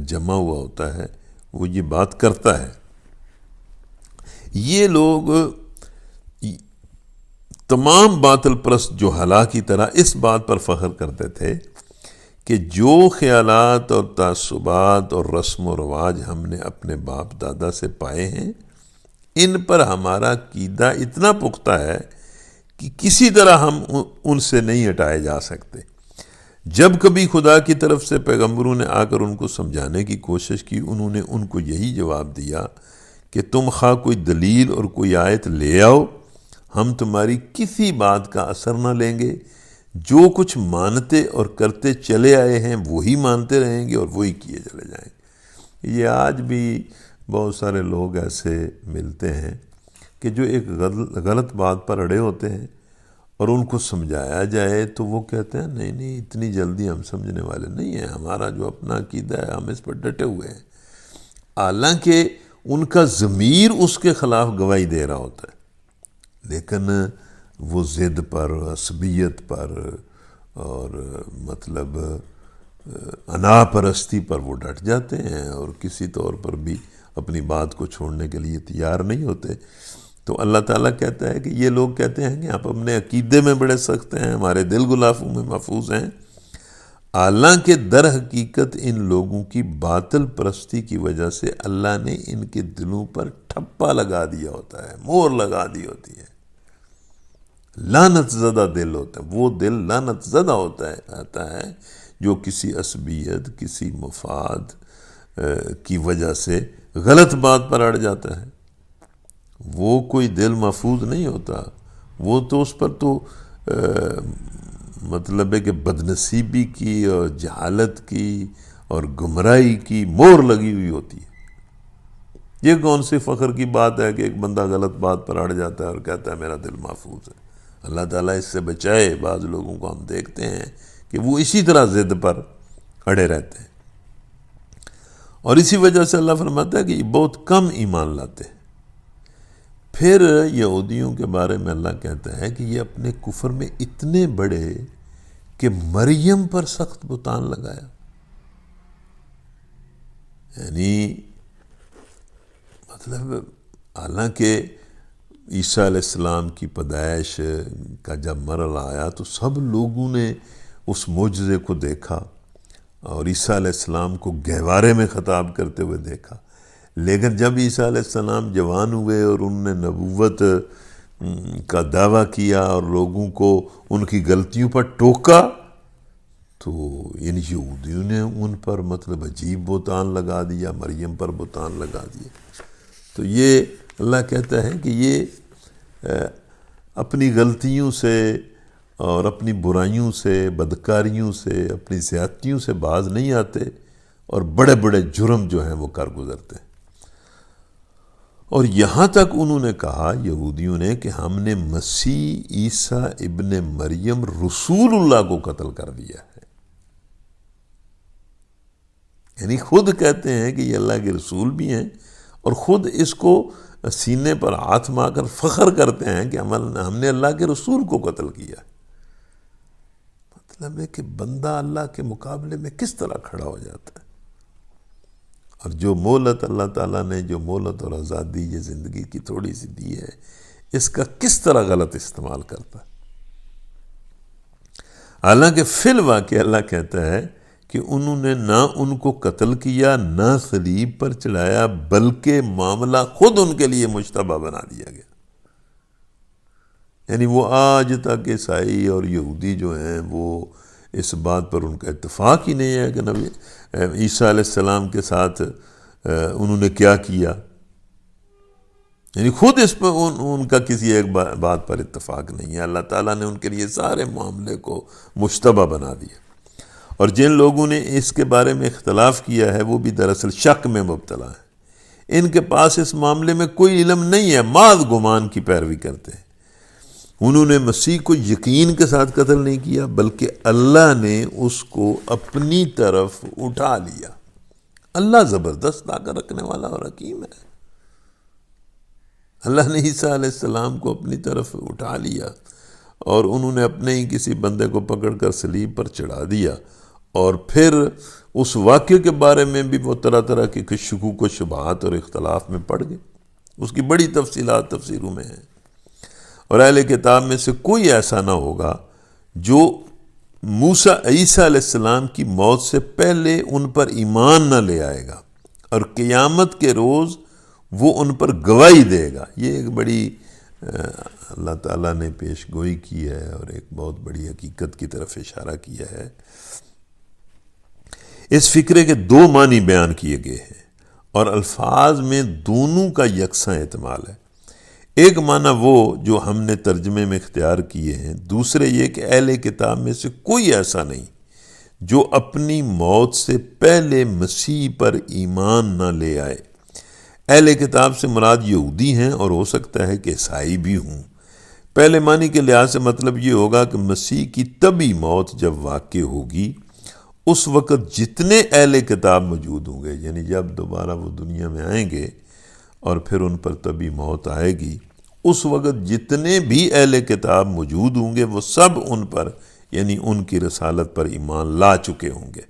جمع ہوا ہوتا ہے وہ یہ بات کرتا ہے۔ یہ لوگ تمام باطل پرست جو ہلا کی طرح اس بات پر فخر کرتے تھے کہ جو خیالات اور تعصبات اور رسم و رواج ہم نے اپنے باپ دادا سے پائے ہیں، ان پر ہمارا عقیدہ اتنا پختہ ہے کہ کسی طرح ہم ان سے نہیں ہٹائے جا سکتے۔ جب کبھی خدا کی طرف سے پیغمبروں نے آ کر ان کو سمجھانے کی کوشش کی، انہوں نے ان کو یہی جواب دیا کہ تم خواہ کوئی دلیل اور کوئی آیت لے آؤ، ہم تمہاری کسی بات کا اثر نہ لیں گے جو کچھ مانتے اور کرتے چلے آئے ہیں وہی مانتے رہیں گے اور وہی کیے چلے جائیں گے۔ یہ آج بھی بہت سارے لوگ ایسے ملتے ہیں کہ جو ایک غلط بات پر اڑے ہوتے ہیں، اور ان کو سمجھایا جائے تو وہ کہتے ہیں نہیں نہیں اتنی جلدی ہم سمجھنے والے نہیں ہیں، ہمارا جو اپنا عقیدہ ہے ہم اس پر ڈٹے ہوئے ہیں، حالانکہ ان کا ضمیر اس کے خلاف گواہی دے رہا ہوتا ہے، لیکن وہ ضد پر، عصبیت پر اور مطلب انا پرستی پر وہ ڈٹ جاتے ہیں اور کسی طور پر بھی اپنی بات کو چھوڑنے کے لیے تیار نہیں ہوتے۔ تو اللہ تعالیٰ کہتا ہے کہ یہ لوگ کہتے ہیں کہ آپ اپنے عقیدے میں بڑے سخت ہیں، ہمارے دل غلافوں میں محفوظ ہیں، حالانکہ در حقیقت ان لوگوں کی باطل پرستی کی وجہ سے اللہ نے ان کے دلوں پر ٹھپا لگا دیا ہوتا ہے، مہر لگا دی ہوتی ہے، لعنت زدہ دل ہوتا ہے، وہ دل لعنت زدہ آتا ہے جو کسی عصبیت، کسی مفاد کی وجہ سے غلط بات پر اڑ جاتا ہے۔ وہ کوئی دل محفوظ نہیں ہوتا، وہ تو اس پر تو مطلب ہے کہ بدنصیبی کی اور جہالت کی اور گمراہی کی مہر لگی ہوئی ہوتی ہے۔ یہ کون سی فخر کی بات ہے کہ ایک بندہ غلط بات پر اڑ جاتا ہے اور کہتا ہے میرا دل محفوظ ہے۔ اللہ تعالیٰ اس سے بچائے۔ بعض لوگوں کو ہم دیکھتے ہیں کہ وہ اسی طرح ضد پر اڑے رہتے ہیں، اور اسی وجہ سے اللہ فرماتا ہے کہ یہ بہت کم ایمان لاتے ہیں۔ پھر یہودیوں کے بارے میں اللہ کہتا ہے کہ یہ اپنے کفر میں اتنے بڑے کہ مریم پر سخت بہتان لگایا، یعنی مطلب حالانکہ عیسیٰ علیہ السلام کی پیدائش کا جب مرحلہ آیا تو سب لوگوں نے اس معجزے کو دیکھا اور عیسیٰ علیہ السلام کو گہوارے میں خطاب کرتے ہوئے دیکھا، لیکن جب عیسیٰ علیہ السلام جوان ہوئے اور انہوں نے نبوت کا دعویٰ کیا اور لوگوں کو ان کی غلطیوں پر ٹوکا تو ان یہودیوں نے ان پر مطلب عجیب بہتان لگا دیا، مریم پر بہتان لگا دیا۔ تو یہ اللہ کہتا ہے کہ یہ اپنی غلطیوں سے اور اپنی برائیوں سے، بدکاریوں سے، اپنی زیادتیوں سے باز نہیں آتے اور بڑے بڑے جرم جو ہیں وہ کر گزرتے ہیں۔ اور یہاں تک انہوں نے کہا یہودیوں نے کہ ہم نے مسیح عیسیٰ ابن مریم رسول اللہ کو قتل کر دیا ہے، یعنی خود کہتے ہیں کہ یہ اللہ کے رسول بھی ہیں اور خود اس کو سینے پر ہاتھ مار کر فخر کرتے ہیں کہ ہم نے اللہ کے رسول کو قتل کیا۔ مطلب ہے کہ بندہ اللہ کے مقابلے میں کس طرح کھڑا ہو جاتا ہے، اور جو مہلت اللہ تعالیٰ نے، جو مہلت اور آزادی یہ زندگی کی تھوڑی سی دی ہے، اس کا کس طرح غلط استعمال کرتا ہے۔ حالانکہ فی الواقع اللہ کہتا ہے کہ انہوں نے نہ ان کو قتل کیا، نہ صلیب پر چڑھایا، بلکہ معاملہ خود ان کے لیے مشتبہ بنا دیا گیا۔ یعنی وہ آج تک عیسائی اور یہودی جو ہیں وہ اس بات پر ان کا اتفاق ہی نہیں ہے کہ نبی عیسیٰ علیہ السلام کے ساتھ انہوں نے کیا کیا، یعنی خود اس پر ان کا کسی ایک بات پر اتفاق نہیں ہے۔ اللہ تعالیٰ نے ان کے لیے سارے معاملے کو مشتبہ بنا دیا، اور جن لوگوں نے اس کے بارے میں اختلاف کیا ہے وہ بھی دراصل شک میں مبتلا ہیں۔ ان کے پاس اس معاملے میں کوئی علم نہیں ہے، محض گمان کی پیروی کرتے ہیں۔ انہوں نے مسیح کو یقین کے ساتھ قتل نہیں کیا، بلکہ اللہ نے اس کو اپنی طرف اٹھا لیا۔ اللہ زبردست طاقت رکھنے والا اور حکیم ہے۔ اللہ نے عیسیٰ علیہ السلام کو اپنی طرف اٹھا لیا اور انہوں نے اپنے ہی کسی بندے کو پکڑ کر صلیب پر چڑھا دیا، اور پھر اس واقعے کے بارے میں بھی وہ طرح طرح کے شکوک و شبہات اور اختلاف میں پڑ گئے۔ اس کی بڑی تفصیلات تفسیروں میں ہیں، اور اہل کتاب میں سے کوئی ایسا نہ ہوگا جو عیسیٰ علیہ السلام کی موت سے پہلے ان پر ایمان نہ لے آئے گا، اور قیامت کے روز وہ ان پر گواہی دے گا۔ یہ ایک بڑی اللہ تعالیٰ نے پیش گوئی کی ہے اور ایک بہت بڑی حقیقت کی طرف اشارہ کیا ہے۔ اس فکرے کے دو معنی بیان کیے گئے ہیں اور الفاظ میں دونوں کا یکساں احتمال ہے۔ ایک معنی وہ جو ہم نے ترجمے میں اختیار کیے ہیں، دوسرے یہ کہ اہل کتاب میں سے کوئی ایسا نہیں جو اپنی موت سے پہلے مسیح پر ایمان نہ لے آئے۔ اہل کتاب سے مراد یہودی ہیں اور ہو سکتا ہے کہ عیسائی بھی ہوں۔ پہلے معنی کے لحاظ سے مطلب یہ ہوگا کہ مسیح کی طبی موت جب واقع ہوگی اس وقت جتنے اہل کتاب موجود ہوں گے، یعنی جب دوبارہ وہ دنیا میں آئیں گے اور پھر ان پر طبی موت آئے گی، اس وقت جتنے بھی اہل کتاب موجود ہوں گے وہ سب ان پر یعنی ان کی رسالت پر ایمان لا چکے ہوں گے۔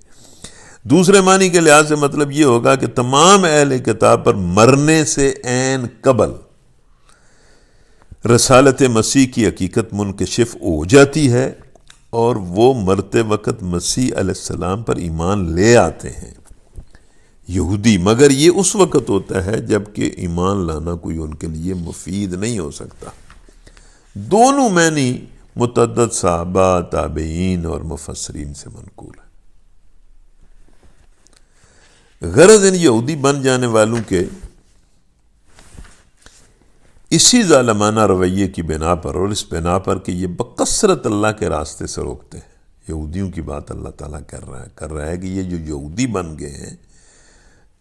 دوسرے معنی کے لحاظ سے مطلب یہ ہوگا کہ تمام اہل کتاب پر مرنے سے عین قبل رسالت مسیح کی حقیقت منکشف ہو جاتی ہے اور وہ مرتے وقت مسیح علیہ السلام پر ایمان لے آتے ہیں یہودی، مگر یہ اس وقت ہوتا ہے جب کہ ایمان لانا کوئی ان کے لیے مفید نہیں ہو سکتا۔ دونوں معنی متعدد صحابہ، تابعین اور مفسرین سے منقول ہے۔ غرض ان یہودی بن جانے والوں کے اسی ظالمانہ رویے کی بنا پر اور اس بنا پر کہ یہ بکثرت اللہ کے راستے سے روکتے ہیں، یہودیوں کی بات اللہ تعالیٰ کر رہا ہے کہ یہ جو یہودی بن گئے ہیں،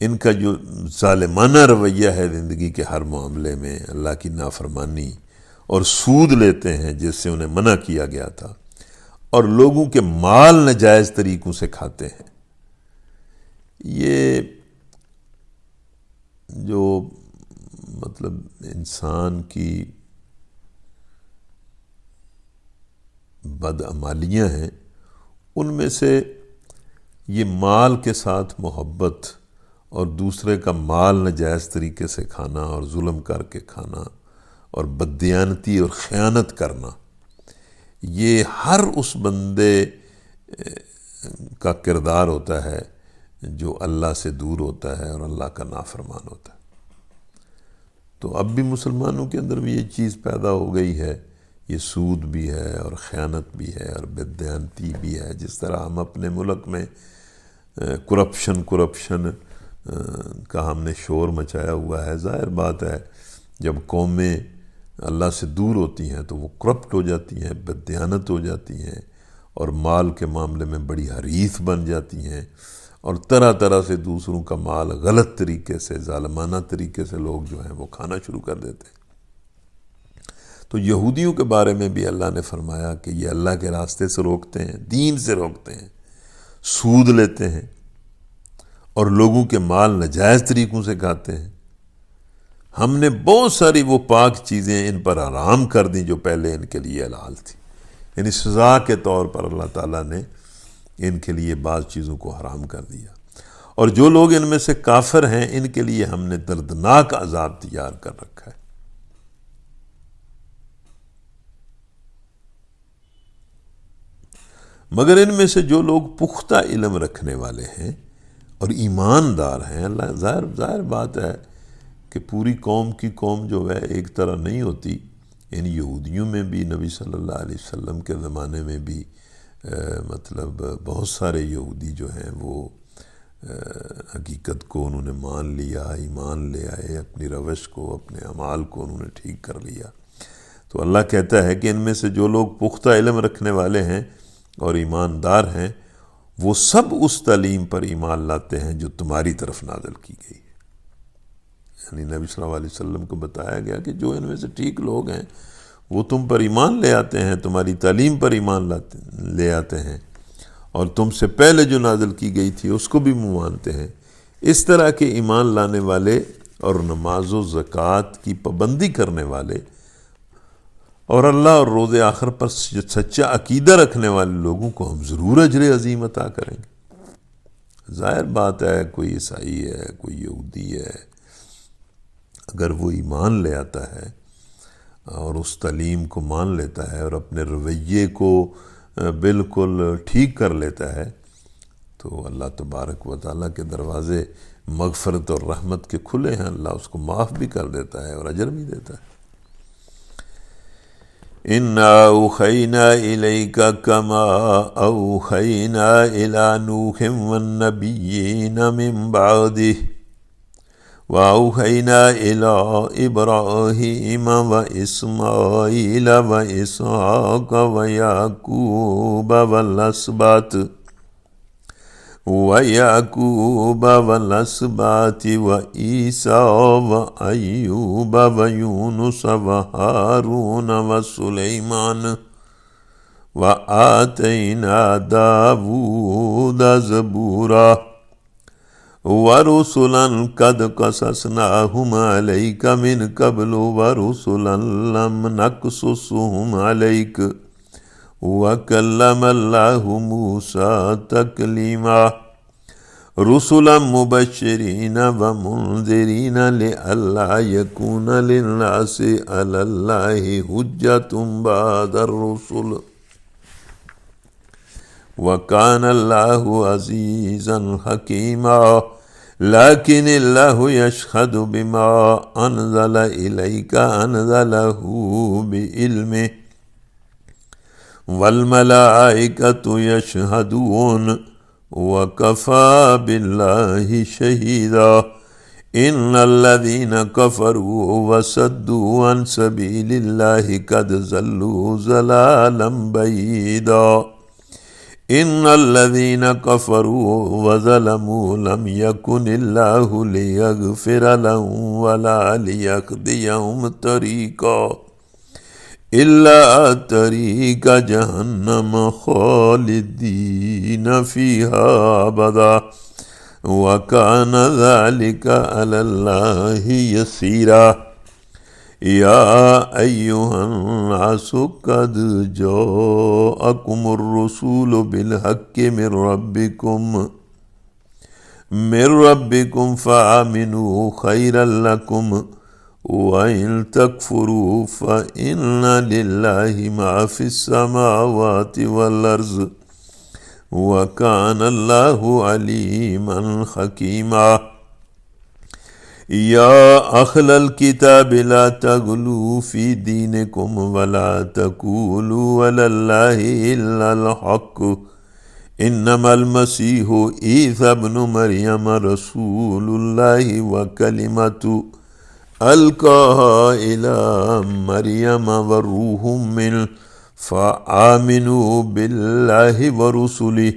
ان کا جو ظالمانہ رویہ ہے زندگی کے ہر معاملے میں، اللہ کی نافرمانی اور سود لیتے ہیں جس سے انہیں منع کیا گیا تھا، اور لوگوں کے مال ناجائز طریقوں سے کھاتے ہیں، یہ جو مطلب انسان کی بدعمالیاں ہیں، ان میں سے یہ مال کے ساتھ محبت اور دوسرے کا مال ناجائز طریقے سے کھانا اور ظلم کر کے کھانا اور بددیانتی اور خیانت کرنا، یہ ہر اس بندے کا کردار ہوتا ہے جو اللہ سے دور ہوتا ہے اور اللہ کا نافرمان ہوتا ہے۔ تو اب بھی مسلمانوں کے اندر بھی یہ چیز پیدا ہو گئی ہے، یہ سود بھی ہے اور خیانت بھی ہے اور بددیانتی بھی ہے۔ جس طرح ہم اپنے ملک میں کرپشن کا ہم نے شور مچایا ہوا ہے، ظاہر بات ہے جب قومیں اللہ سے دور ہوتی ہیں تو وہ کرپٹ ہو جاتی ہیں، بددیانت ہو جاتی ہیں اور مال کے معاملے میں بڑی حریص بن جاتی ہیں اور طرح طرح سے دوسروں کا مال غلط طریقے سے، ظالمانہ طریقے سے لوگ جو ہیں وہ کھانا شروع کر دیتے ہیں۔ تو یہودیوں کے بارے میں بھی اللہ نے فرمایا کہ یہ اللہ کے راستے سے روکتے ہیں، دین سے روکتے ہیں، سود لیتے ہیں اور لوگوں کے مال ناجائز طریقوں سے کھاتے ہیں۔ ہم نے بہت ساری وہ پاک چیزیں ان پر حرام کر دیں جو پہلے ان کے لیے حلال تھی، یعنی سزا کے طور پر اللہ تعالیٰ نے ان کے لیے بعض چیزوں کو حرام کر دیا، اور جو لوگ ان میں سے کافر ہیں ان کے لیے ہم نے دردناک عذاب تیار کر رکھا ہے۔ مگر ان میں سے جو لوگ پختہ علم رکھنے والے ہیں اور ایماندار ہیں، اللہ ظاہر بات ہے کہ پوری قوم کی قوم جو ہے ایک طرح نہیں ہوتی، ان یہودیوں میں بھی نبی صلی اللہ علیہ وسلم کے زمانے میں بھی مطلب بہت سارے یہودی جو ہیں وہ حقیقت کو انہوں نے مان لیا، ایمان لے آئے، اپنی روش کو، اپنے اعمال کو انہوں نے ٹھیک کر لیا۔ تو اللہ کہتا ہے کہ ان میں سے جو لوگ پختہ علم رکھنے والے ہیں اور ایماندار ہیں وہ سب اس تعلیم پر ایمان لاتے ہیں جو تمہاری طرف نازل کی گئی ہے۔ یعنی نبی صلی اللہ علیہ وسلم کو بتایا گیا کہ جو ان میں سے ٹھیک لوگ ہیں وہ تم پر ایمان لے آتے ہیں، تمہاری تعلیم پر ایمان لے آتے ہیں، اور تم سے پہلے جو نازل کی گئی تھی اس کو بھی مانتے ہیں۔ اس طرح کے ایمان لانے والے اور نماز و زکوٰۃ کی پابندی کرنے والے اور اللہ اور روز آخر پر سچا عقیدہ رکھنے والے لوگوں کو ہم ضرور اجر عظیم عطا کریں گے۔ ظاہر بات ہے کوئی عیسائی ہے، کوئی یہودی ہے، اگر وہ ایمان لے آتا ہے اور اس تعلیم کو مان لیتا ہے اور اپنے رویے کو بالکل ٹھیک کر لیتا ہے تو اللہ تبارک و تعالیٰ کے دروازے مغفرت اور رحمت کے کھلے ہیں، اللہ اس کو معاف بھی کر دیتا ہے اور اجر بھی دیتا ہے۔ اِنَّا أَوْحَيْنَا إِلَيْكَ كَمَا أَوْحَيْنَا إِلَى نُوحٍ وَالنَّبِيِّينَ مِن بَعْدِهِ وأوحينا إلى إبراهيم وإسماعيل وإسحاق ويعقوب والأسباط وعيسى وأيوب ويونس وهارون وسليمان وآتينا داود زبورا ورسلا قد قصصناهم عليك من قبل ورسلا لم نقصصهم عليك وكلم الله موسى تكليما رسلا مبشرين ومنذرين لئلا يكون للناس على الله حجة بعد الرسل وكان الله عزيزا حكيما لكن الله يشهد بما أنزل إليك أنزله بعلمه والملائكة يشهدون وكفى بالله شهيدا إن الذين كفروا وصدوا عن سبيل الله قد ضلوا ضلالا بعيدا إن الذين كفروا وظلموا لم يكن الله ليغفر لهم ولا ليهديهم طريقا إلا طريق جهنم خالدين فيها أبدا وكان ذلك على الله يسيرا يا أيها الناس قد جاءكم الرسول بالحق من ربكم فآمنوا خيرا لكم وَإِن تَكْفُرُوا فَإِنَّ لِلَّهِ مَا فِي السَّمَاوَاتِ وَالْأَرْضِ وَكَانَ اللَّهُ عَلِيمًا حَكِيمًا يَا أَهْلَ الْكِتَابِ لَا تَغْلُوا فِي دِينِكُمْ وَلَا تَقُولُوا عَلَى اللَّهِ إِلَّا الْحَقَّ إِنَّمَا الْمَسِيحُ عِيسَى ابْنُ مَرْيَمَ رَسُولُ اللَّهِ وَكَلِمَتُهُ ألقاها إلى مريم وروح منه فآمنوا بالله ورسله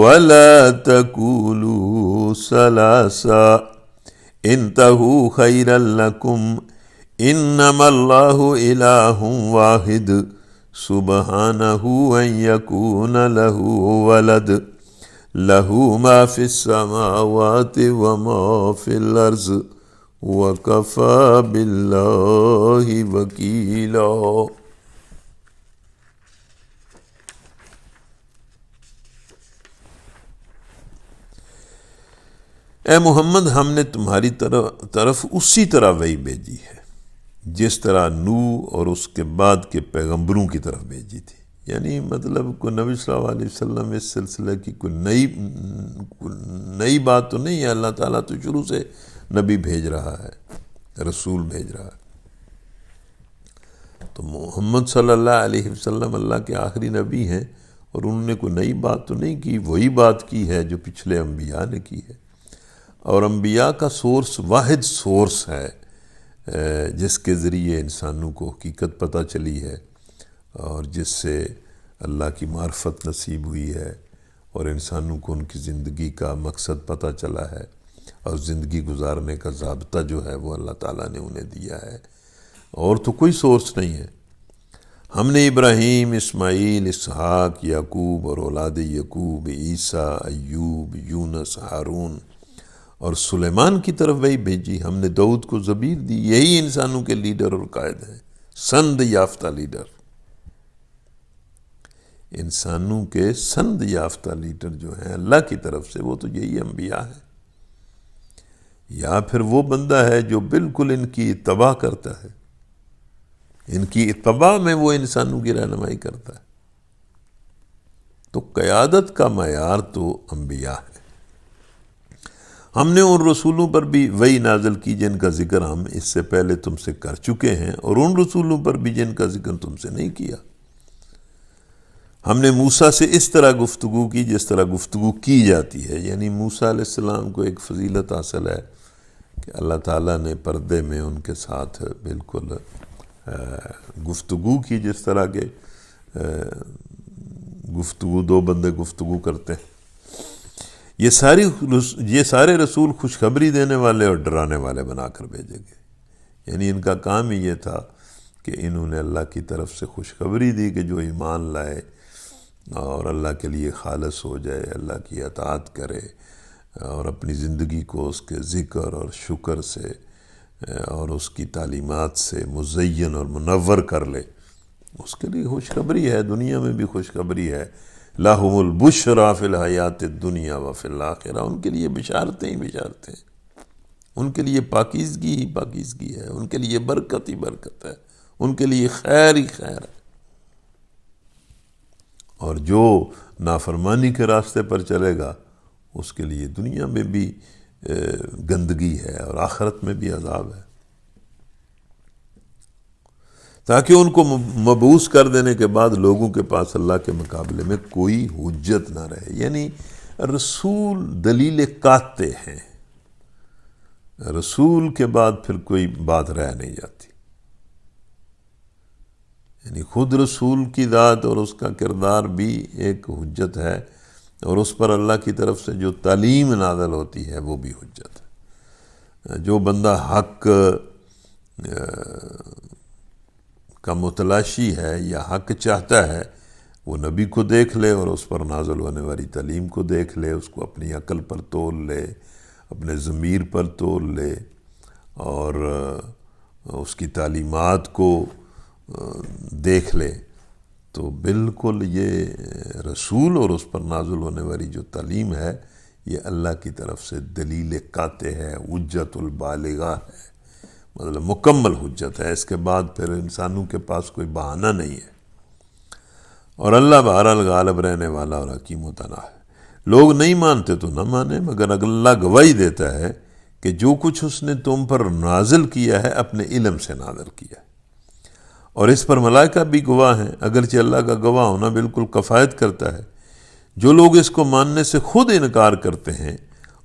ولا تقولوا ثلاثة انتهوا خيرا لكم إنما الله إله واحد سبحانه أن يكون له ولد له ما في السماوات وما في الأرض وَكَفَى بِاللَّهِ وَكِيلًا۔ اے محمد، ہم نے تمہاری طرف اسی طرح وحی بھیجی ہے جس طرح نوح اور اس کے بعد کے پیغمبروں کی طرف بھیجی تھی۔ یعنی مطلب کوئی نبی صلی اللہ علیہ وسلم اس سلسلے کی کوئی نئی بات تو نہیں ہے، اللہ تعالیٰ تو شروع سے نبی بھیج رہا ہے، رسول بھیج رہا ہے۔ تو محمد صلی اللہ علیہ وسلم اللہ کے آخری نبی ہیں، اور انہوں نے کوئی نئی بات تو نہیں کی، وہی بات کی ہے جو پچھلے انبیاء نے کی ہے۔ اور انبیاء کا سورس واحد سورس ہے جس کے ذریعے انسانوں کو حقیقت پتہ چلی ہے، اور جس سے اللہ کی معرفت نصیب ہوئی ہے، اور انسانوں کو ان کی زندگی کا مقصد پتہ چلا ہے، اور زندگی گزارنے کا ضابطہ جو ہے وہ اللہ تعالیٰ نے انہیں دیا ہے، اور تو کوئی سورس نہیں ہے۔ ہم نے ابراہیم، اسماعیل، اسحاق، یعقوب اور اولاد یعقوب، عیسیٰ، ایوب، یونس، ہارون اور سلیمان کی طرف وہی بھیجی۔ ہم نے داؤد کو زبور دی۔ یہی انسانوں کے لیڈر اور قائد ہیں، سند یافتہ لیڈر۔ انسانوں کے سند یافتہ لیڈر جو ہیں اللہ کی طرف سے، وہ تو یہی انبیاء ہیں، یا پھر وہ بندہ ہے جو بالکل ان کی اتباع کرتا ہے، ان کی اتباع میں وہ انسانوں کی رہنمائی کرتا ہے۔ تو قیادت کا معیار تو انبیاء ہے۔ ہم نے ان رسولوں پر بھی وحی نازل کی جن کا ذکر ہم اس سے پہلے تم سے کر چکے ہیں، اور ان رسولوں پر بھی جن کا ذکر تم سے نہیں کیا۔ ہم نے موسیٰ سے اس طرح گفتگو کی جس طرح گفتگو کی جاتی ہے، یعنی موسیٰ علیہ السلام کو ایک فضیلت حاصل ہے کہ اللہ تعالیٰ نے پردے میں ان کے ساتھ بالکل گفتگو کی، جس طرح کے گفتگو دو بندے گفتگو کرتے ہیں۔ یہ سارے رسول خوشخبری دینے والے اور ڈرانے والے بنا کر بھیجے گئے، یعنی ان کا کام ہی یہ تھا کہ انہوں نے اللہ کی طرف سے خوشخبری دی کہ جو ایمان لائے اور اللہ کے لیے خالص ہو جائے، اللہ کی اطاعت کرے اور اپنی زندگی کو اس کے ذکر اور شکر سے اور اس کی تعلیمات سے مزین اور منور کر لے، اس کے لیے خوشخبری ہے، دنیا میں بھی خوشخبری ہے۔ لَهُمُ الْبُشْرَى فِي الْحَيَاةِ الدُّنْيَا وَفِي الْآخِرَةِ، ان کے لیے بشارتیں ہی بشارتیں، ان کے لیے پاکیزگی ہی پاکیزگی ہے، ان کے لیے برکت ہی برکت ہے، ان کے لیے خیر ہی خیر ہے۔ اور جو نافرمانی کے راستے پر چلے گا اس کے لیے دنیا میں بھی گندگی ہے اور آخرت میں بھی عذاب ہے، تاکہ ان کو مبعوث کر دینے کے بعد لوگوں کے پاس اللہ کے مقابلے میں کوئی حجت نہ رہے۔ یعنی رسول دلیل قاطع ہیں، رسول کے بعد پھر کوئی بات رہ نہیں جاتی، یعنی خود رسول کی ذات اور اس کا کردار بھی ایک حجت ہے، اور اس پر اللہ کی طرف سے جو تعلیم نازل ہوتی ہے وہ بھی حجت ہے۔ جو بندہ حق کا متلاشی ہے یا حق چاہتا ہے، وہ نبی کو دیکھ لے اور اس پر نازل ہونے والی تعلیم کو دیکھ لے، اس کو اپنی عقل پر تول لے، اپنے ضمیر پر تول لے، اور اس کی تعلیمات کو دیکھ لے، تو بالکل یہ رسول اور اس پر نازل ہونے والی جو تعلیم ہے یہ اللہ کی طرف سے دلیل قاطع ہے، حجت البالغہ ہے، مطلب مکمل حجت ہے۔ اس کے بعد پھر انسانوں کے پاس کوئی بہانہ نہیں ہے، اور اللہ بہرحال غالب رہنے والا اور حکیم و تنہا ہے۔ لوگ نہیں مانتے تو نہ مانے، مگر اللہ گواہی دیتا ہے کہ جو کچھ اس نے تم پر نازل کیا ہے اپنے علم سے نازل کیا ہے، اور اس پر ملائکہ بھی گواہ ہیں، اگرچہ اللہ کا گواہ ہونا بالکل کفایت کرتا ہے۔ جو لوگ اس کو ماننے سے خود انکار کرتے ہیں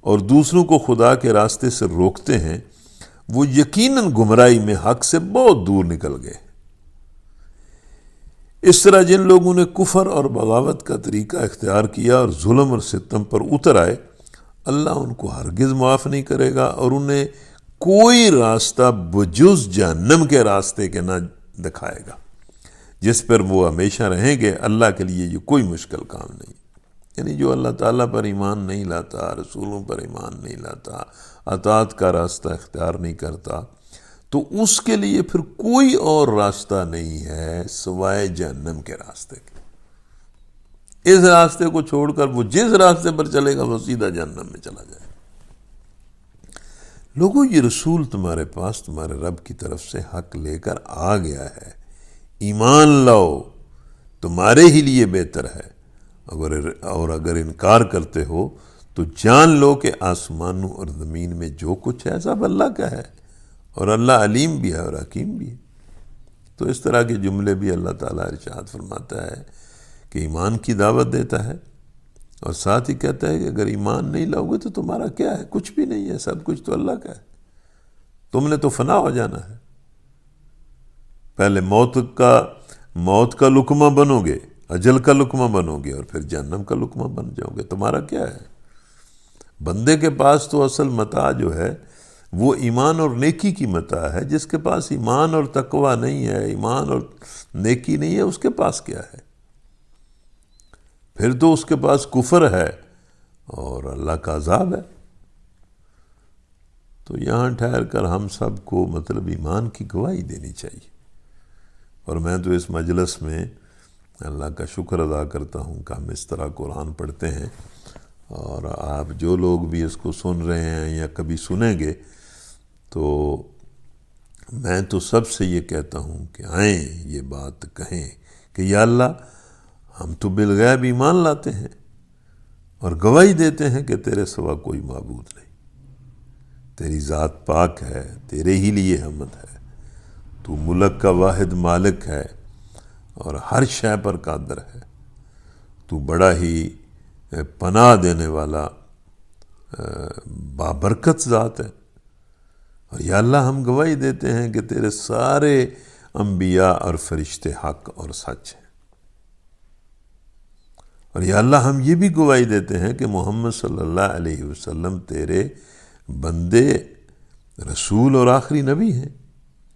اور دوسروں کو خدا کے راستے سے روکتے ہیں، وہ یقیناً گمراہی میں حق سے بہت دور نکل گئے۔ اس طرح جن لوگوں نے کفر اور بغاوت کا طریقہ اختیار کیا اور ظلم اور ستم پر اتر آئے، اللہ ان کو ہرگز معاف نہیں کرے گا، اور انہیں کوئی راستہ بجز جہنم کے راستے کے نہ دکھائے گا، جس پر وہ ہمیشہ رہیں گے۔ اللہ کے لیے یہ کوئی مشکل کام نہیں، یعنی جو اللہ تعالیٰ پر ایمان نہیں لاتا، رسولوں پر ایمان نہیں لاتا، اطاعت کا راستہ اختیار نہیں کرتا، تو اس کے لیے پھر کوئی اور راستہ نہیں ہے سوائے جہنم کے راستے کے۔ اس راستے کو چھوڑ کر وہ جس راستے پر چلے گا وہ سیدھا جہنم میں چلا جائے۔ لوگوں، یہ رسول تمہارے پاس تمہارے رب کی طرف سے حق لے کر آ گیا ہے، ایمان لاؤ، تمہارے ہی لیے بہتر ہے، اور اگر انکار کرتے ہو تو جان لو کہ آسمانوں اور زمین میں جو کچھ ہے سب اللہ کا ہے، اور اللہ علیم بھی ہے اور حکیم بھی ہے۔ تو اس طرح کے جملے بھی اللہ تعالیٰ ارشاد فرماتا ہے کہ ایمان کی دعوت دیتا ہے، اور ساتھ ہی کہتا ہے کہ اگر ایمان نہیں لاؤ گے تو تمہارا کیا ہے؟ کچھ بھی نہیں ہے، سب کچھ تو اللہ کا ہے، تم نے تو فنا ہو جانا ہے۔ پہلے موت کا لقمہ بنو گے، اجل کا لقمہ بنو گے، اور پھر جہنم کا لقمہ بن جاؤ گے، تمہارا کیا ہے؟ بندے کے پاس تو اصل متاع جو ہے وہ ایمان اور نیکی کی متاع ہے۔ جس کے پاس ایمان اور تقوی نہیں ہے، ایمان اور نیکی نہیں ہے، اس کے پاس کیا ہے؟ پھر تو اس کے پاس کفر ہے اور اللہ کا عذاب ہے۔ تو یہاں ٹھہر کر ہم سب کو مطلب ایمان کی گواہی دینی چاہیے، اور میں تو اس مجلس میں اللہ کا شکر ادا کرتا ہوں کہ ہم اس طرح قرآن پڑھتے ہیں، اور آپ جو لوگ بھی اس کو سن رہے ہیں یا کبھی سنیں گے، تو میں تو سب سے یہ کہتا ہوں کہ آئیں یہ بات کہیں کہ یا اللہ، ہم تو بالغیب ایمان لاتے ہیں اور گواہی دیتے ہیں کہ تیرے سوا کوئی معبود نہیں، تیری ذات پاک ہے، تیرے ہی لیے حمد ہے، تو ملک کا واحد مالک ہے اور ہر شے پر قادر ہے، تو بڑا ہی پناہ دینے والا بابرکت ذات ہے، اور یا اللہ ہم گواہی دیتے ہیں کہ تیرے سارے انبیاء اور فرشتے حق اور سچ ہیں، اور یا اللہ ہم یہ بھی گواہی دیتے ہیں کہ محمد صلی اللہ علیہ وسلم تیرے بندے، رسول اور آخری نبی ہیں،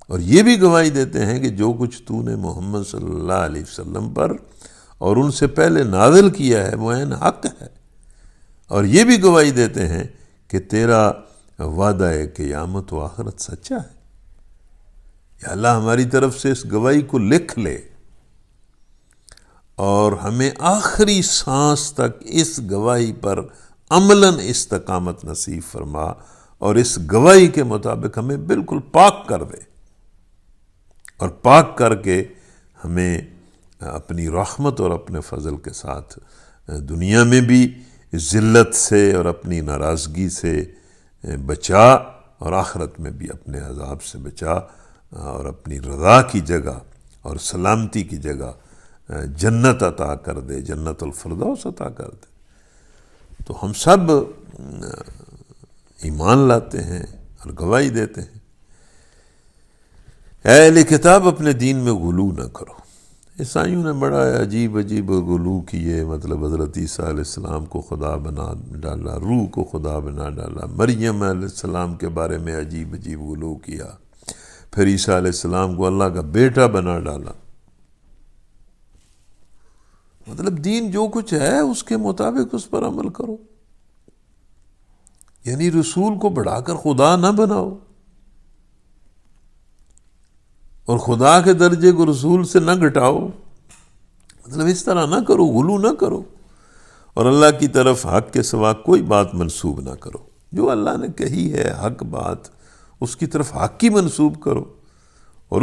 اور یہ بھی گواہی دیتے ہیں کہ جو کچھ تو نے محمد صلی اللہ علیہ وسلم پر اور ان سے پہلے نازل کیا ہے وہ عین حق ہے، اور یہ بھی گواہی دیتے ہیں کہ تیرا وعدہ قیامت و آخرت سچا ہے۔ یا اللہ ہماری طرف سے اس گواہی کو لکھ لے اور ہمیں آخری سانس تک اس گواہی پر عملاً استقامت نصیب فرما، اور اس گواہی کے مطابق ہمیں بالکل پاک کر دے، اور پاک کر کے ہمیں اپنی رحمت اور اپنے فضل کے ساتھ دنیا میں بھی ذلت سے اور اپنی ناراضگی سے بچا، اور آخرت میں بھی اپنے عذاب سے بچا، اور اپنی رضا کی جگہ اور سلامتی کی جگہ جنت عطا کر دے، جنت الفردوس عطا کر دے۔ تو ہم سب ایمان لاتے ہیں اور گواہی دیتے ہیں۔ اے اہل کتاب اپنے دین میں غلو نہ کرو۔ عیسائیوں نے بڑا عجیب غلو کیے، مطلب حضرت عیسیٰ علیہ السلام کو خدا بنا ڈالا، روح کو خدا بنا ڈالا، مریم علیہ السلام کے بارے میں عجیب غلو کیا، پھر عیسیٰ علیہ السلام کو اللہ کا بیٹا بنا ڈالا۔ مطلب دین جو کچھ ہے اس کے مطابق اس پر عمل کرو، یعنی رسول کو بڑھا کر خدا نہ بناؤ، اور خدا کے درجے کو رسول سے نہ گھٹاؤ، مطلب اس طرح نہ کرو، غلو نہ کرو، اور اللہ کی طرف حق کے سوا کوئی بات منسوب نہ کرو۔ جو اللہ نے کہی ہے حق بات، اس کی طرف حق ہی منسوب کرو، اور